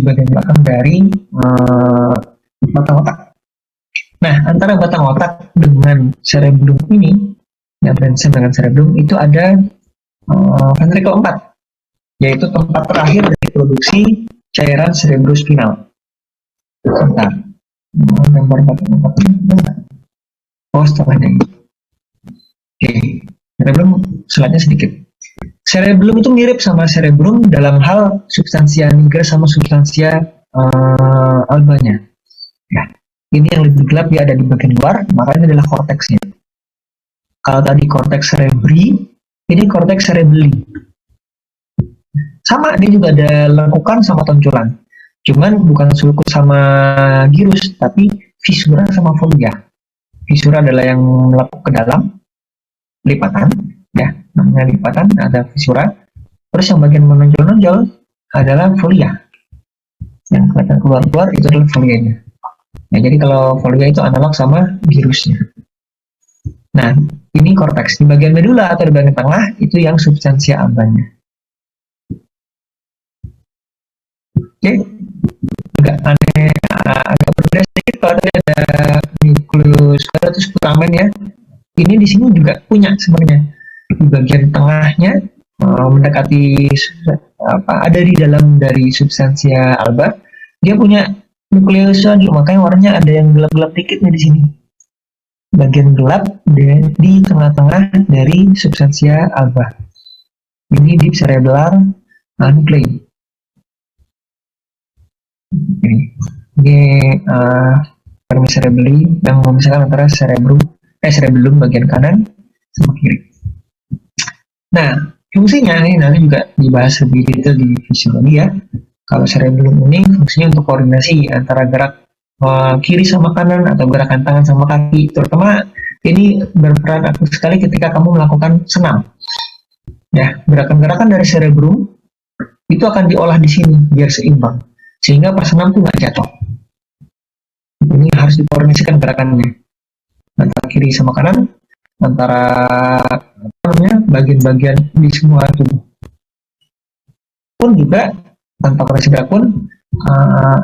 bagian belakang dari batang otak. Nah, antara batang otak dengan cerebellum ini, yang brainstem dengan cerebellum, itu ada ventricle 4, yaitu tempat terakhir dari produksi cairan cerebrospinal. Sebentar. Gambar batang otaknya. Oh, setelahnya ini. Oke. Cerebellum slide-nya sedikit. Cerebellum itu mirip sama cerebrum dalam hal substansia niger sama substansia albanya. Ya, ini yang lebih gelap dia ada di bagian luar, maka ini adalah korteksnya. Kalau tadi korteks cerebri, ini korteks cerebelli. Sama, dia juga ada lekukan sama tonjolan. Cuman bukan sulcus sama gyrus, tapi visura sama folia. Visura adalah yang melekuk ke dalam, lipatan, ya, namanya lipatan, ada visura. Terus yang bagian menonjol-nonjol adalah folia. Yang kelihatan keluar-keluar itu adalah folianya. Nah, jadi kalau folia itu analog sama gyrusnya. Nah, ini korteks. Di bagian medula atau di bagian tengah itu yang substansia albanya. Oke, agak aneh, agak berbeda sedikit kalau tadi ada nucleus spiratus putamen ya. Ini di sini juga punya sebenarnya di bagian tengahnya mendekati ada di dalam dari substansia alba. Dia punya nukleus lagi, makanya warnanya ada yang gelap-gelap dikit nih di sini. Bagian gelap di tengah-tengah dari substansia alba. Ini deep cerebellar nuclei. Ini permis cerebelli yang memisahkan antara cerebellum bagian kanan sama kiri. Nah, fungsinya ini nanti juga dibahas lebih detail di fisiologi ya. Kalau cerebellum ini fungsinya untuk koordinasi antara gerak kiri sama kanan atau gerakan tangan sama kaki. Terutama ini berperan aktif sekali ketika kamu melakukan senam. Ya, gerakan-gerakan dari cerebrum itu akan diolah di sini biar seimbang. Sehingga pas senam tuh nggak jatuh. Ini harus dikoordinasikan gerakannya antara kiri sama kanan, antara bagian-bagian di semua tubuh. Pun juga tanpa koordinasi gerak pun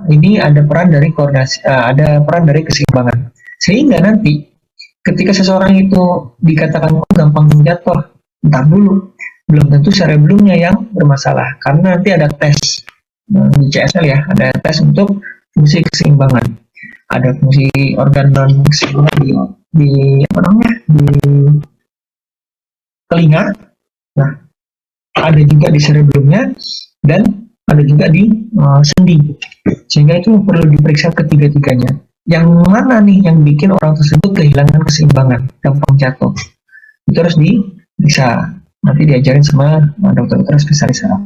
ini ada peran dari koordinasi, ada peran dari keseimbangan. Sehingga nanti ketika seseorang itu dikatakan gampang jatuh, entar dulu, belum tentu cerebellumnya yang bermasalah, karena nanti ada tes di CSL ya, ada tes untuk fungsi keseimbangan, ada fungsi organ non keseimbangan di telinga, nah ada juga di cerebellumnya dan ada juga di sendi, sehingga itu perlu diperiksa ketiga-tiganya. Yang mana nih yang bikin orang tersebut kehilangan keseimbangan, gampang jatuh, itu harus diperiksa, nanti diajarin sama dokter-dokter spesialis saraf.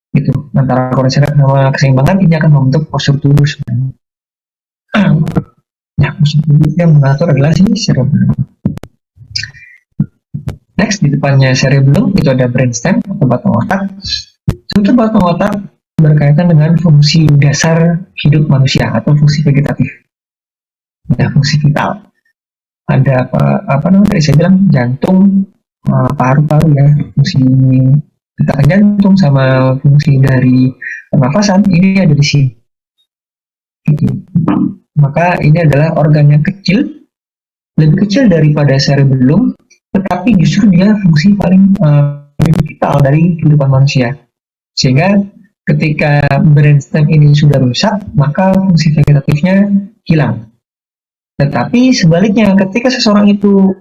Gitu, antara koordinasi sama keseimbangan ini akan membentuk postur tubuh sebenarnya. Nah, postur tubuh yang mengatur adalah si cerebellum. Next, di depannya cerebellum itu ada brainstem atau batang otak. Struktur batang otak berkaitan dengan fungsi dasar hidup manusia atau fungsi vegetatif. Ada fungsi vital. Ada apa namanya? Tadi saya bilang jantung, paru-paru ya, fungsi gerakan jantung sama fungsi dari pernafasan ini ada di sini. Gitu. Maka ini adalah organ yang kecil, lebih kecil daripada cerebellum, tetapi justru dia fungsi paling vital dari kehidupan manusia. Sehingga ketika brainstem ini sudah rusak, maka fungsi vegetatifnya hilang. Tetapi sebaliknya, ketika seseorang itu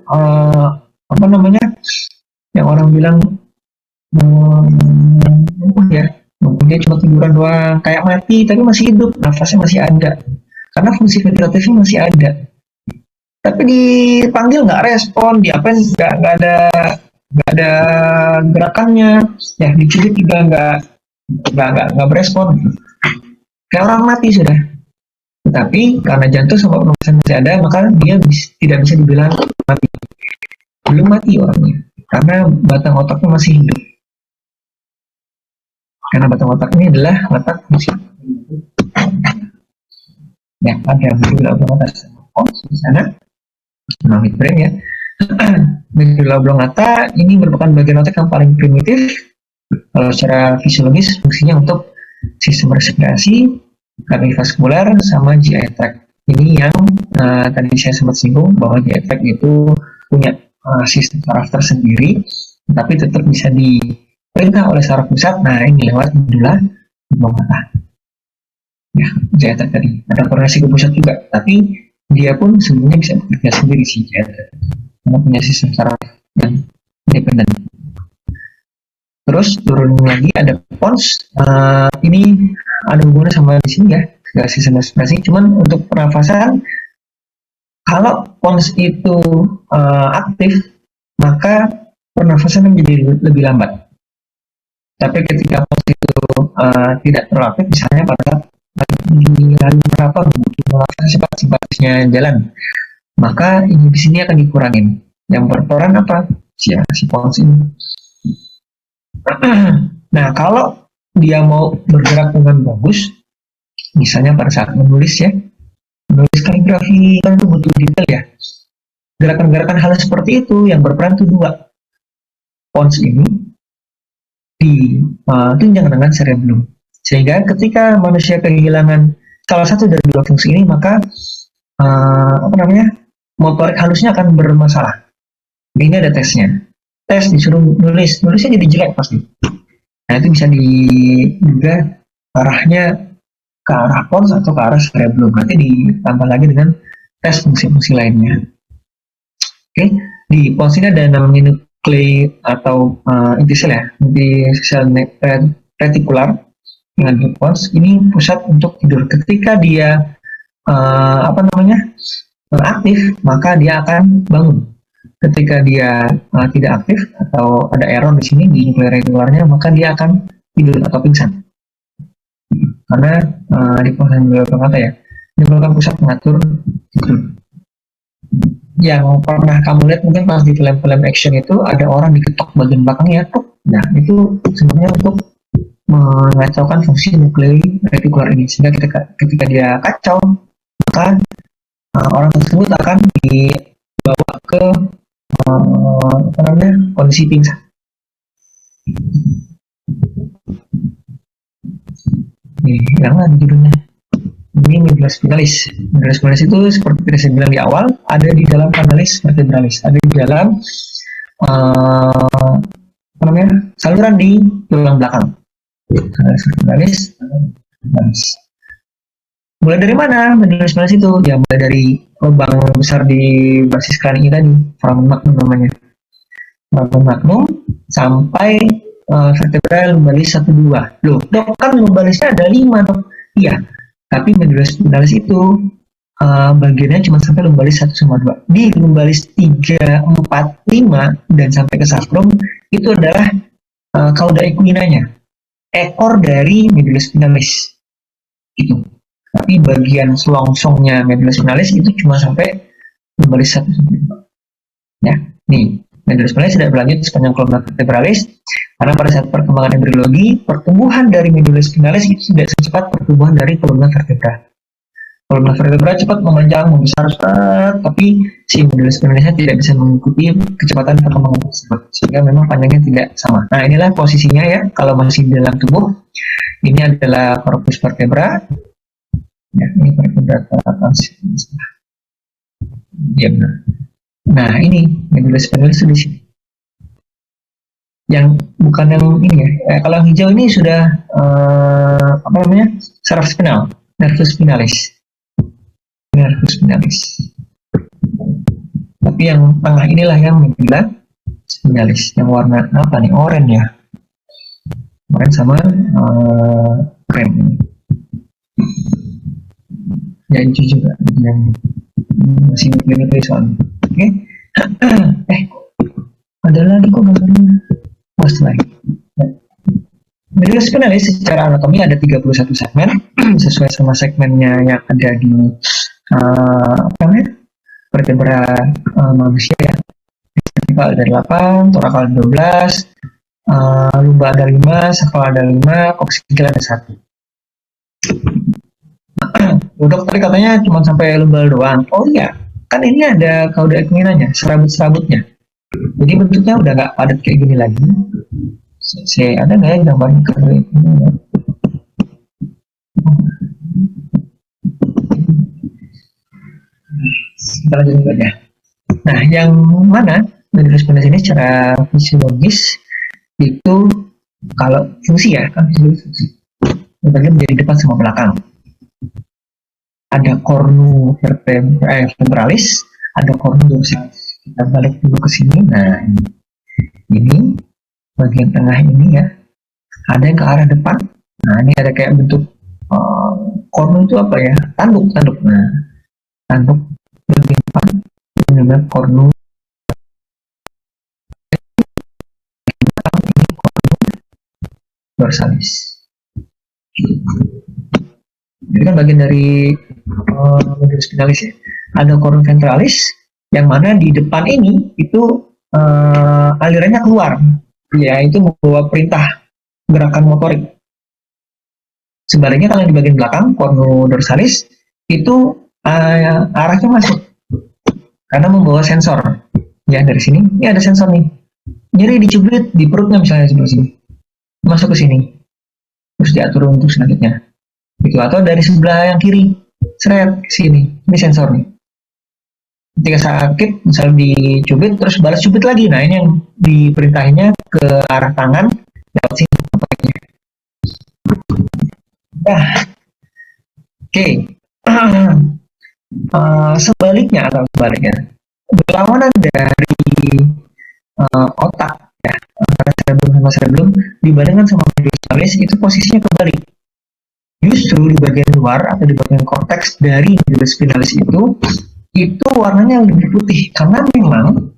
yang orang bilang dia cuma tiduran doang, kayak mati tapi masih hidup, nafasnya masih ada, karena fungsi vegetatifnya masih ada. Tapi dipanggil nggak respon, diapain nggak ada gerakannya, ya dicubit juga nggak berespon, kayak orang mati sudah. Tetapi karena jantung sama pernafasan masih ada, maka dia tidak bisa dibilang mati. Belum mati orangnya, karena batang otaknya masih hidup. Karena batang otak ini adalah letak fungsi. Ya, ada medulla oblongata di sana, midbrain ya. Medulla oblongata ini merupakan bagian otak yang paling primitif. Kalau secara fisiologis fungsinya untuk sistem respirasi, kardiovaskular, sama GI tract. Ini yang tadi saya sempat singgung bahwa GI tract itu punya sistem saraf tersendiri, tapi tetap bisa diperintah oleh saraf pusat. Nah, ini lewat medulla oblongata. Ya, Jayata tadi ada koordinasi ke pusat juga, tapi dia pun sebenarnya bisa bekerja sendiri sih Jayata, karena punya sistem saraf yang independen. Terus turun lagi ada pons. Ini ada hubungannya sama di sini ya, nggak sistem respirasi. Cuman untuk pernafasan, kalau pons itu aktif, maka pernafasan menjadi lebih lambat. Tapi ketika pons itu tidak terlalu aktif, misalnya pada di hari berapa butuh pernafasan cepat simpatisnya jalan, maka inhibisinya akan dikurangin. Yang berperan apa? Si pons ini. Nah, kalau dia mau bergerak dengan bagus, misalnya pada saat menulis ya, menulis kaligrafi kan itu butuh detail ya. Gerakan-gerakan hal seperti itu yang berperan itu dua. Pons ini ditunjang dengan cerebellum. Sehingga ketika manusia kehilangan salah satu dari dua fungsi ini, maka motorik halusnya akan bermasalah. Ini ada tesnya. Tes disuruh nulisnya jadi jelek pasti. Nah itu bisa juga arahnya ke arah pons atau ke arah cerebellum. Nanti ditambah lagi dengan tes fungsi-fungsi lainnya. Oke, di pons ini ada namanya nuklei atau inti sel ya, inti sel retikular dengan di pons. Ini pusat untuk tidur. Ketika dia aktif, maka dia akan bangun. Ketika dia tidak aktif atau ada error di sini di nuklei retikularnya, maka dia akan tidur atau pingsan. Karena di pons ya, ini merupakan pusat mengatur tidur. Yang pernah kamu lihat mungkin pas di film-film action itu ada orang diketok bagian belakangnya tuh. Nah itu sebenarnya untuk mengacaukan fungsi nuklei retikular ini, sehingga ketika dia kacau, maka orang tersebut akan dibawa ke kondisi pingsan. Hilang judulnya. Ini medulla spinalis. Medulla spinalis itu seperti yang saya bilang di awal, ada di dalam kanalis vertebralis, ada di dalam saluran di tulang belakang. Kanalis vertebralis. Mulai dari mana medulla spinalis itu? Ya mulai dari lubang besar di basis krani tadi, foramen magnum namanya. Foramen magnum sampai vertebra lumbalis 1-2. Loh, dok kan lumbalisnya ada 5 dok. Iya, tapi medulla spinalis itu bagiannya cuma sampai lumbalis 1-2. Di lumbalis 3, 4, 5 dan sampai ke sacrum itu adalah cauda equinanya, ekor dari medulla spinalis. Itu. Tapi bagian selongsongnya medulla spinalis itu cuma sampai lumbalis 1-2. Ya, nih medulla spinalis tidak berlanjut sepanjang kolumna vertebralis karena pada saat perkembangan embriologi, pertumbuhan dari medulla spinalis itu tidak secepat pertumbuhan dari kolumna vertebra. Kolumna vertebra cepat memanjang, membesar, tapi si medulla spinalisnya tidak bisa mengikuti kecepatan perkembangan tersebut, sehingga memang panjangnya tidak sama. Nah inilah posisinya ya, kalau masih di dalam tubuh, ini adalah corpus vertebra. Ya, ini vertebra atas. Ya benar. Nah ini medulla spinalis di sini. Yang bukan yang ini ya. Kalau yang hijau ini sudah saraf spinal, nervus spinalis. Nervus spinalis. Tapi yang tengah inilah yang medulla spinalis. Yang warna apa nih? Oranye ya. Oranye sama krem ini. Ya hijau juga yang masih nuklir soalnya. Oke. Ada lagi kok gambarnya. Lagi. Medulla spinalis secara anatomi ada 31 segmen sesuai sama segmennya yang ada di vertebra manusia ya. Vertikal ada 8, torakal ada 12, lumba ada 5, sakral ada 5, koksikal ada 1. Dok tadi katanya cuma sampai lumbal doang. Oh iya, kan ini ada cauda equinanya, serabut-serabutnya. Jadi bentuknya udah nggak padat kayak gini lagi. Saya ada nggak ya gambarnya cauda equinanya? Kita lanjut aja. Nah, yang mana medulla spinalis ini secara fisiologis itu kalau fungsi ya, kan fungsi. Dibagi menjadi depan sama belakang. ada cornu ventralis, ada cornu dorsalis. Kita balik dulu ke sini. Nah, ini bagian tengah ini ya, ada yang ke arah depan. Nah, ini ada kayak bentuk cornu itu apa ya? Tanduk. Nah, tanduk bagian depan ini namanya cornu. Ini cornu dorsalis. Ini kan bagian dari medulla spinalis ya. Ada cornu ventralis yang mana di depan ini itu alirannya keluar, ya itu membawa perintah gerakan motorik. Sebaliknya kalau di bagian belakang cornu dorsalis itu arahnya masuk karena membawa sensor. Ya dari sini, ini ada sensor nih. Nyeri dicubit di perutnya misalnya sebelah sini, masuk ke sini, terus diatur untuk selanjutnya. Gitu, atau dari sebelah yang kiri, seret ke sini, ini sensor nih. Ketika sakit, misal dicubit, terus balas cubit lagi. Nah, ini yang diperintahinnya ke arah tangan, lewat sini. Nah, oke. Sebaliknya, berlawanan dari otak, ya, antara cerebrum sama cerebrum, dibandingkan sama medulla spinalis, itu posisinya kebalik. Justru di bagian luar atau di bagian korteks dari medulla spinalis itu warnanya lebih putih karena memang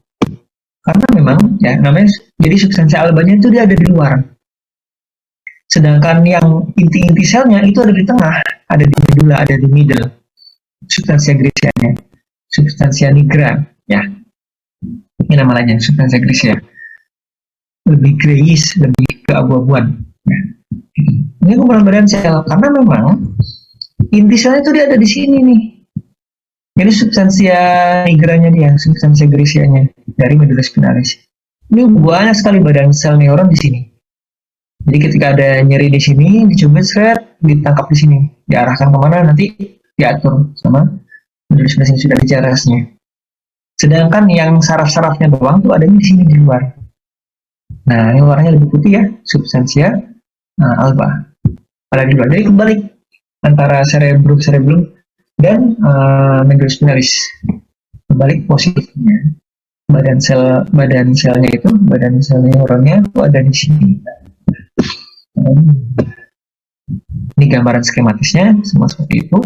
ya namanya, jadi substansi albanya itu dia ada di luar, sedangkan yang inti-inti selnya itu ada di tengah, ada di medulla, ada di middle, substansia grisianya, substansia nigra ya, ini nama lainnya substansia grisia, lebih grayish, lebih keabu-abuan ya. Ini kumpulan badan sel karena memang inti selnya itu dia ada di sini nih. Ini substansia nigranya dia, substansia grisianya dari medulla spinalis. Ini banyak sekali badan sel neuron di sini. Jadi ketika ada nyeri di sini, dicubit seret, ditangkap di sini, diarahkan kemana nanti diatur sama medulla spinalis yang sudah di cerasnya. Sedangkan yang saraf-sarafnya doang tuh adanya di sini di luar. Nah, ini warnanya lebih putih ya, substansia alba. Pada di luar, jadi kebalik antara cerebrum dan medulla spinalis, kebalik posisinya. Badan selnya itu, badan sel neuronnya itu ada di sini. Ini gambaran skematisnya, semua seperti itu.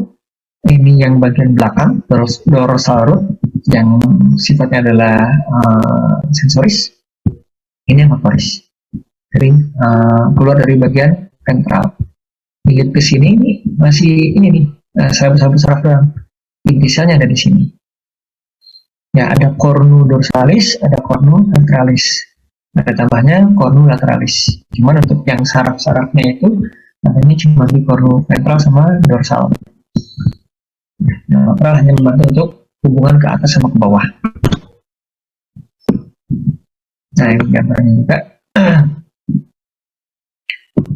Ini yang bagian belakang, dorsal root, yang sifatnya adalah sensoris. Ini yang motoris, keluar dari bagian ventral. Dilihat ke sini, masih ini nih, saraf doang. Inti selnya ada di sini. Ya, ada cornu dorsalis, ada cornu ventralis. Ada tambahnya cornu lateralis. Cuman untuk yang saraf-sarafnya itu, namanya cuma di cornu ventral sama dorsal. Nah, ventral hanya membantu untuk hubungan ke atas sama ke bawah. Nah, ini gambarnya juga.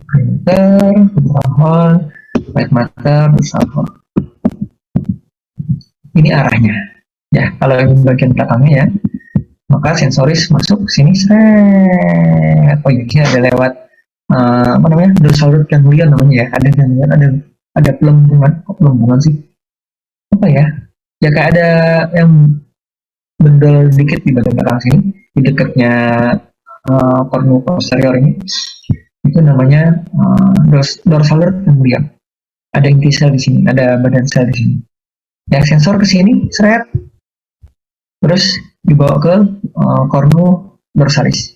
Printer, pohon, white matter, dorsal. Ini arahnya. Ya, kalau yang bagian belakangnya ya, maka sensoris masuk ke sini, seret. Oh iya, ini ada lewat dorsal root ganglion namanya ya. Ada ganglion, ada pelembungan. Kok pelembungan sih? Apa ya? Ya kayak ada yang bendol dikit di bagian belakang sini, di dekatnya cornu posterior ini. Itu namanya dorsal root ganglion. Ada inti sel di sini, ada badan sel di sini. Yang sensor ke sini, seret. Terus dibawa ke cornu dorsalis.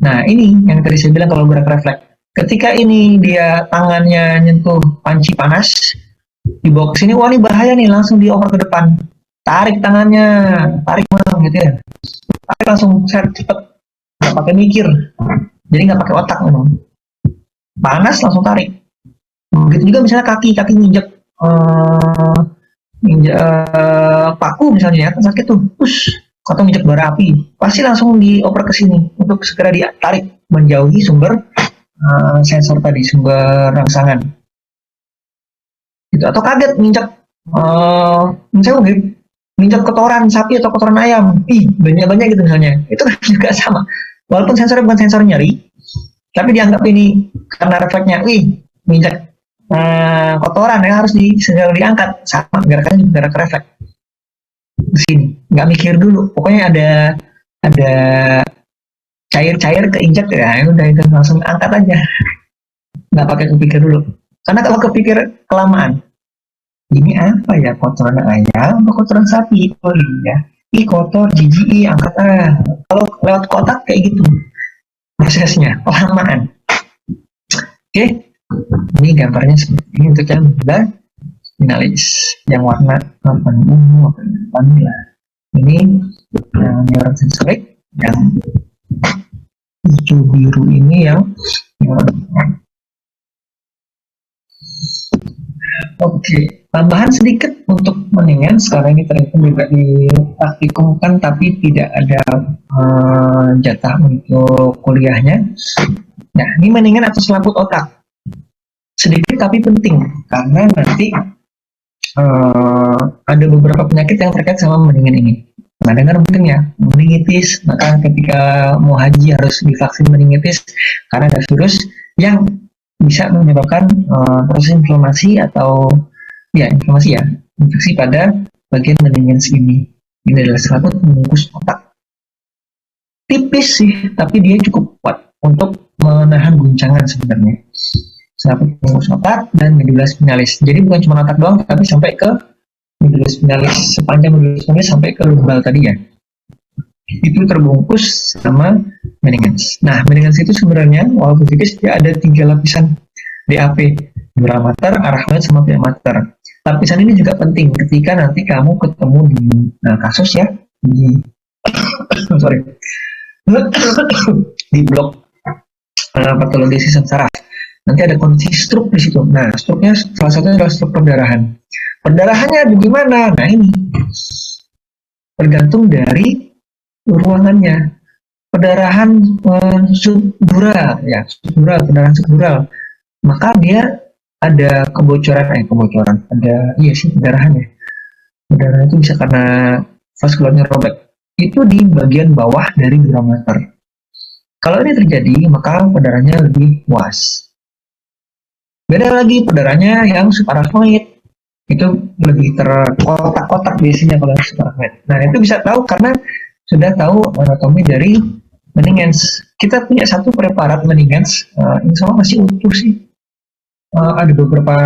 Nah, ini yang tadi saya bilang kalau gerak refleks. Ketika ini dia tangannya nyentuh panci panas, dibawa ke sini, wah ini bahaya nih, langsung dioper ke depan. Tarik tangannya, tarik gitu ya. Tarik langsung cepet, nggak pakai mikir. Jadi nggak pakai otak memang. Panas langsung tarik. Begitu juga misalnya kaki nginjek paku misalnya ya, kan sakit tuh, atau nginjek bara api, pasti langsung dioper ke sini untuk segera ditarik menjauhi sumber sensor tadi, sumber rangsangan. Gitu. Atau kaget nginjek misalnya nginjek kotoran sapi atau kotoran ayam, banyak gitu misalnya, itu kan juga sama. Walaupun sensornya bukan sensor nyeri, tapi dianggap ini karena refleksnya, nginjek kotoran yang harus segera diangkat, sama gerakannya juga gerak refleks di sini, nggak mikir dulu, pokoknya ada cair-cair keinjak ya udah itu langsung angkat aja, nggak pakai kepikir dulu, karena kalau kepikir kelamaan, ini apa ya, kotoran ayam atau kotoran sapi, oh iya, ih kotor jijik, angkat, kalau lewat kotak kayak gitu prosesnya kelamaan. Oke, ini gambarnya seperti ini untuk yang bulan finalis yang warna ungu atau vanilla. Ini neuron sensorik, yang hijau biru ini yang neuron. Oke, tambahan sedikit untuk mendingan, sekarang ini ternyata juga dipraktikumkan tapi tidak ada jatah untuk kuliahnya. Nah, ini mendingan atau selaput otak. Sedikit tapi penting, karena nanti ada beberapa penyakit yang terkait sama mendingan ini. Nah, dengar mungkin ya, meningitis, maka ketika mau haji harus divaksin meningitis, karena ada virus yang bisa menyebabkan proses inflamasi atau inflamasi ya, infeksi pada bagian meningan ini. Ini adalah selaput membungkus otak. Tipis sih, tapi dia cukup kuat untuk menahan guncangan sebenarnya. Selaput membungkus otak dan medulla spinalis. Jadi bukan cuma otak doang, tapi sampai ke medulla spinalis, sepanjang medulla spinalis sampai ke lumbal tadi ya. Itu terbungkus sama meninges. Nah, meninges itu sebenarnya walaupun tipis dia ada 3 lapisan DAP, dura mater, arachnoid, sama pia mater. Lapisan ini juga penting ketika nanti kamu ketemu di kasus ya di sorry di blok patologi sistem saraf. Nanti ada kondisi stroke di situ. Nah, stroke-nya salah satunya adalah stroke perdarahan. Perdarahannya bagaimana? Nah, ini tergantung dari ruangannya. Perdarahan subdural ya, perdarahan subdural, maka dia ada kebocoran, ada perdarahan ya. Perdarahan itu bisa karena vaskularnya robek. Itu di bagian bawah dari dura mater. Kalau ini terjadi, maka perdarahannya lebih luas. Beda lagi perdarahannya yang subarachnoid. Itu lebih terkotak-kotak biasanya kalau subarachnoid. Nah, itu bisa tahu karena sudah tahu anatomi dari meningens. Kita punya satu preparat meningens, insya Allah masih utuh sih. Ada beberapa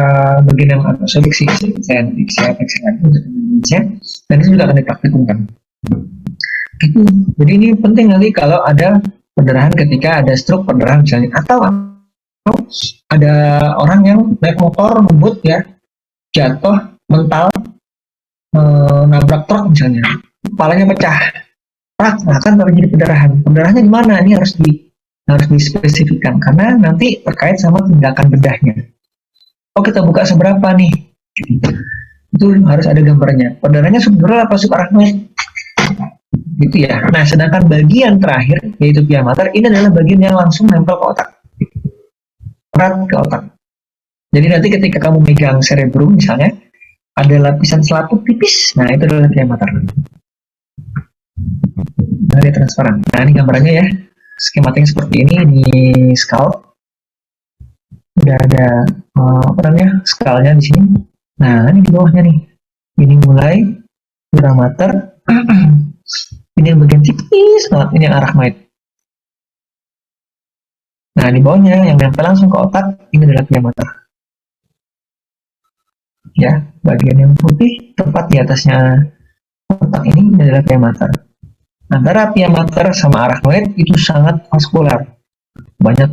bagian yang agak sulit sih, saya untuk Indonesia, dan itu juga akan dipraktikumkan. Gitu. Jadi ini penting nanti kalau ada perdarahan ketika ada stroke perdarahan misalnya, atau ada orang yang naik motor ngebut ya, jatuh mental, nabrak truk misalnya, kepalanya pecah. Nah, kan terjadi perdarahan. Perdarahannya di mana? Ini harus dispesifikkan karena nanti terkait sama tindakan bedahnya. Oh, kita buka seberapa nih? Itu harus ada gambarnya. Perdarahannya subdural apa subarachnoid? Gitu ya. Nah, sedangkan bagian terakhir yaitu pia mater ini adalah bagian yang langsung nempel ke otak. Erat ke otak. Jadi nanti ketika kamu megang cerebrum misalnya, ada lapisan selaput tipis. Nah, itu adalah pia mater. Nah, dia transparan. Nah, ini gambarannya ya. Skematiknya seperti ini di scalp. Udah ada skalnya di sini. Nah, ini di bawahnya nih. Ini mulai dura mater. Ini yang bagian tipis banget, ini yang arachnoid. Nah, di bawahnya yang nempel langsung ke otak, ini adalah pia mater. Ya, bagian yang putih tepat di atasnya otak ini adalah pia mater. Antara pia mater sama arachnoid itu sangat vaskular, banyak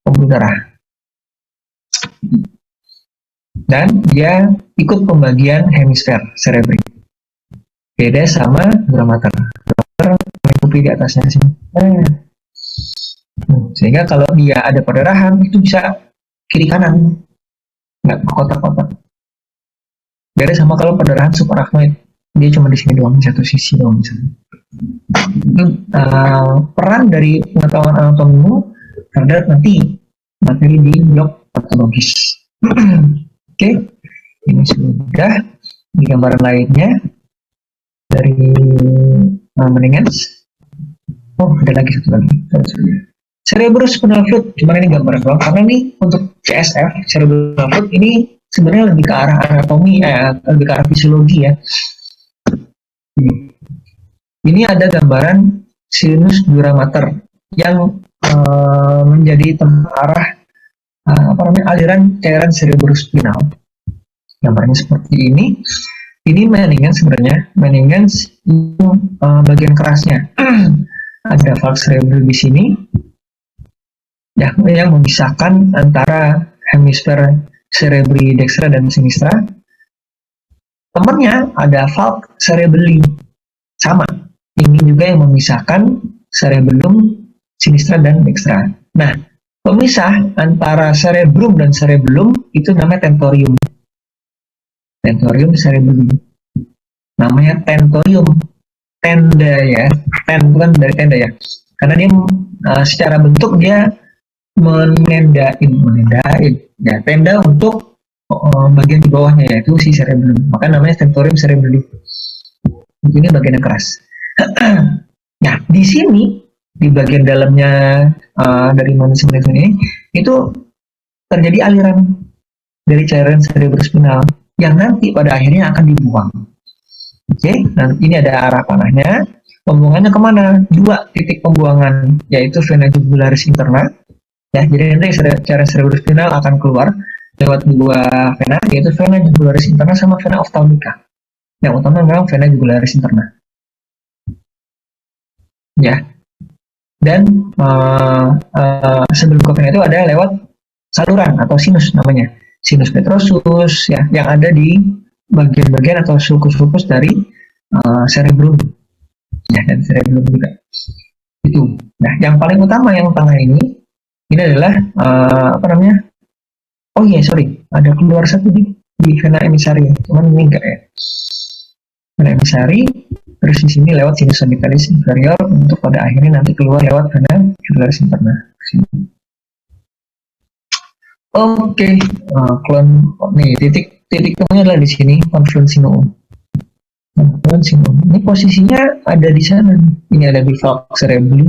pembuluh darah, dan dia ikut pembagian hemisfer cerebri. Beda sama dura mater. Putih di atasnya sini. Sehingga kalau dia ada perdarahan itu bisa kiri kanan, nggak kotak-kotak. Beda sama kalau perdarahan subarachnoid, dia cuma di sini doang, di satu sisi doang misalnya. Itu peran dari pengetahuan anatomimu terhadap nanti materi di blok patologis. Oke, ini sudah di gambaran lainnya dari meningens. Oh, ada lagi satu lagi. cerebrospinal fluid, cuman ini gambar doang karena ini untuk CSF cerebrospinal fluid ini sebenarnya lebih ke arah anatomi, lebih ke arah fisiologi ya. Ini ada gambaran sinus dura mater yang menjadi tempat arah aliran cairan cerebrospinal. Gambarnya seperti ini. Ini meningens sebenarnya, meningens itu bagian kerasnya. Ada valve cerebri di sini, ya, yang memisahkan antara hemisfer cerebri dextra dan sinistra. Temannya ada valve cerebelli, sama. Ini juga yang memisahkan cerebellum, sinistra dan dextra. Nah, pemisah antara cerebrum dan cerebellum itu namanya tentorium. Tentorium cerebellum. Namanya tentorium. Tenda ya. Ten bukan dari tenda ya. Karena dia secara bentuk dia menendain ya, tenda untuk bagian di bawahnya yaitu si cerebellum. Maka namanya tentorium cerebellum. Ini bagian yang keras. Nah, di sini di bagian dalamnya dari manusia ini itu terjadi aliran dari cairan cerebrospinal yang nanti pada akhirnya akan dibuang. Oke, nah ini ada arah panahnya. Pembuangannya kemana? Dua titik pembuangan, yaitu vena jugularis interna. Ya, jadi nanti cairan cerebrospinal akan keluar lewat dua vena, yaitu vena jugularis interna sama vena ophthalmica. Yang utama memang vena jugularis interna. Ya, dan sebelum ke vena itu ada lewat saluran atau sinus namanya. Sinus petrosus ya, yang ada di bagian-bagian atau sulcus-sulcus dari cerebrum ya, dan cerebrum juga itu. Nah, yang paling utama yang tengah ini adalah ada keluar satu di vena emissaria, cuman ini enggak ya. Vena emissaria, terus di sini lewat sinus orbicalis inferior untuk pada akhirnya nanti keluar lewat vena jugularis interna. Oke, nih titik temunya adalah di sini, confluence sinuum. Ini posisinya ada di sana. Ini ada di valve cerebri,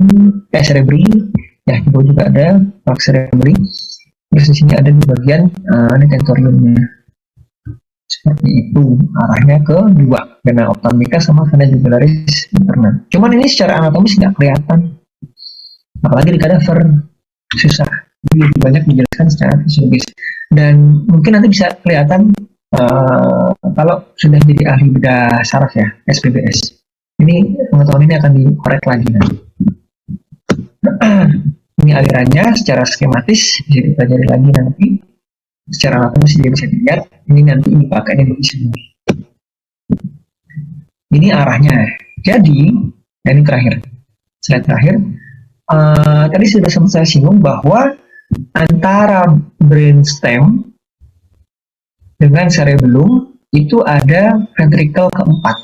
ya, di bawah juga ada valve cerebri. Terus di sini ada di bagian ini tentoriumnya. Seperti itu, arahnya ke dua, vena ophthalmica sama vena jugularis interna. Cuman ini secara anatomis nggak kelihatan, apalagi di kadaver, susah. Lebih banyak dijelaskan secara fisiologis, dan mungkin nanti bisa kelihatan kalau sudah jadi ahli bedah saraf ya, SPBS. Ini pengetahuan ini akan dikorek lagi nanti. Ini alirannya secara skematis bisa dipelajari lagi nanti. Secara anatomis juga bisa dilihat. Ini nanti dipakai di sini. Ini arahnya. Jadi, ini terakhir. Slide terakhir. Tadi sudah sempat saya singgung bahwa antara brainstem dengan cerebellum itu ada ventricle keempat.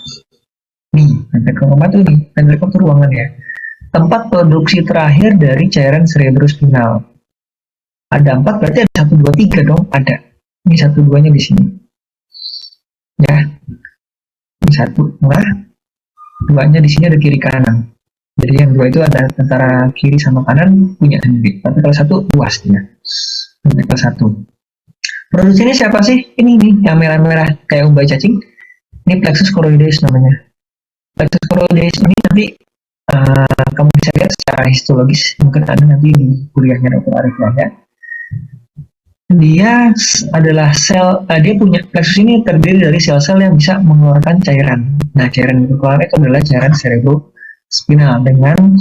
Nih, ventricle keempat itu nih, ventricle itu ruangan ya. Tempat produksi terakhir dari cairan cerebrospinal. Ada 4, berarti ada 1, 2, 3 dong, ada. Ini 1, 2-nya di sini. Ya. Ini 1 tengah, 2-nya di sini ada kiri kanan. Jadi yang 2 itu ada antara kiri sama kanan punya sendiri. Tapi kalau 1 luas dia. Ventricle 1. Produksinya siapa sih? Ini nih, yang merah-merah kayak umbai cacing. Ini plexus choroides namanya. Plexus choroides ini nanti kamu bisa lihat secara histologis. Mungkin ada nanti di kuliahnya Dr. Arif ya. Dia adalah sel, dia punya plexus ini terdiri dari sel-sel yang bisa mengeluarkan cairan. Nah, cairan yang keluar itu adalah cairan cerebrospinal dengan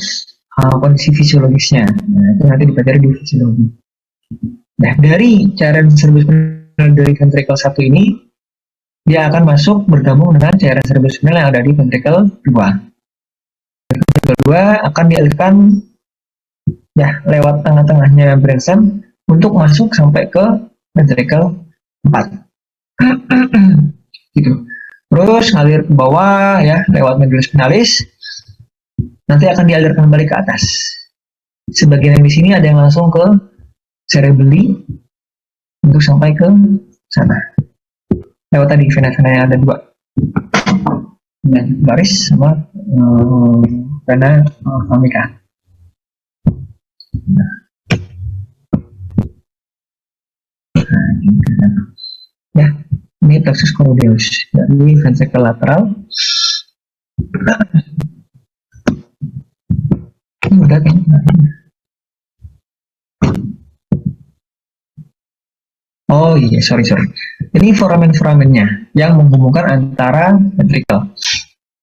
kondisi fisiologisnya. Nah, itu nanti dipelajari di fisiologi. Nah, dari cairan cerebrospinal dari ventricle 1 ini, dia akan masuk bergabung dengan cairan cerebrospinal yang ada di ventricle 2. Ventricle 2 akan dialirkan ya lewat tengah-tengahnya brainstem untuk masuk sampai ke ventricle 4. Gitu. Terus ngalir ke bawah ya lewat medulla spinalis, nanti akan dialirkan balik ke atas. Sebagian yang di sini ada yang langsung ke cerebelli untuk sampai ke sana. Lewat tadi vena-vena yang ada 2. Vena jugularis sama vena ophthalmica. Nah, ini kan. Ya, ini plexus corudeus dari ventricle lateral. Ini udah kan? Oh iya, sorry. Ini foramen-foramennya yang menghubungkan antara ventricle.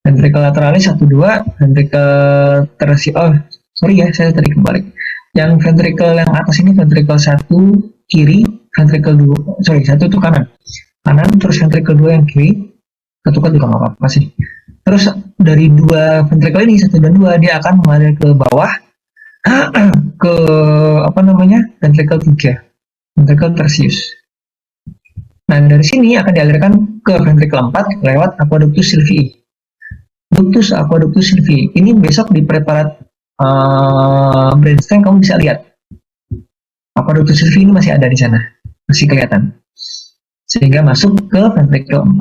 Ventricle lateralis 1-2, ventricle oh sorry ya, saya tadi kebalik. Yang ventricle yang atas ini ventricle 1 kiri, ventricle 2, sorry, 1 itu kanan. Kanan, terus ventricle 2 yang kiri, ketukan juga nggak apa-apa sih. Terus dari dua ventricle ini, 1 dan 2, dia akan mengalir ke bawah, ke ventricle 3, ventricle tertius. Nah, dari sini akan dialirkan ke ventricle 4 lewat aqueductus sylvii. Aqueductus sylvii. Ini besok di preparat brainstem kamu bisa lihat. Aqueductus sylvii ini masih ada di sana. Masih kelihatan. Sehingga masuk ke ventricle 4.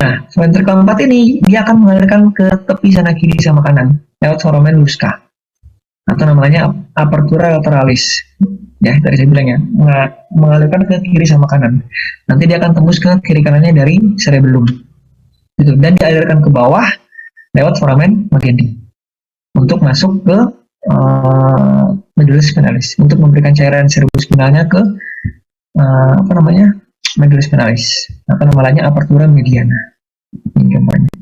Nah, ventricle 4 ini dia akan mengalirkan ke tepi sana kiri sama kanan lewat foramen Lusca. Atau namanya apertura lateralis. Ya, tadi saya bilang ya, mengalirkan ke kiri sama kanan. Nanti dia akan tembus ke kiri kanannya dari cerebellum. Gitu. Dan dialirkan ke bawah lewat foramen Magendie untuk masuk ke medullus spinalis untuk memberikan cairan cerebrospinalnya ke medullus spinalis. Atau namanya apertura mediana. Ini gambarnya.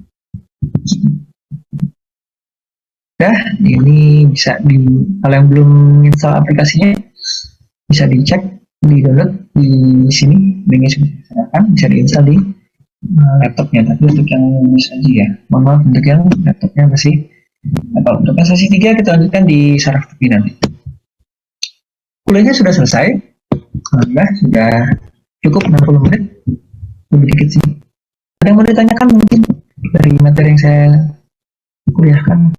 Ya, ini bisa kalau yang belum install aplikasinya bisa dicek, di download di sini, linknya sudah diserahkan, bisa diinstal di laptopnya. Tapi untuk yang Windows aja ya, mohon maaf untuk yang laptopnya masih. Kalau untuk sesi 3 kita lanjutkan di saraf tepi nanti. Kuliahnya sudah selesai, alhamdulillah sudah cukup 60 menit, lebih dikit sih. Ada yang mau ditanyakan mungkin dari materi yang saya kuliahkan?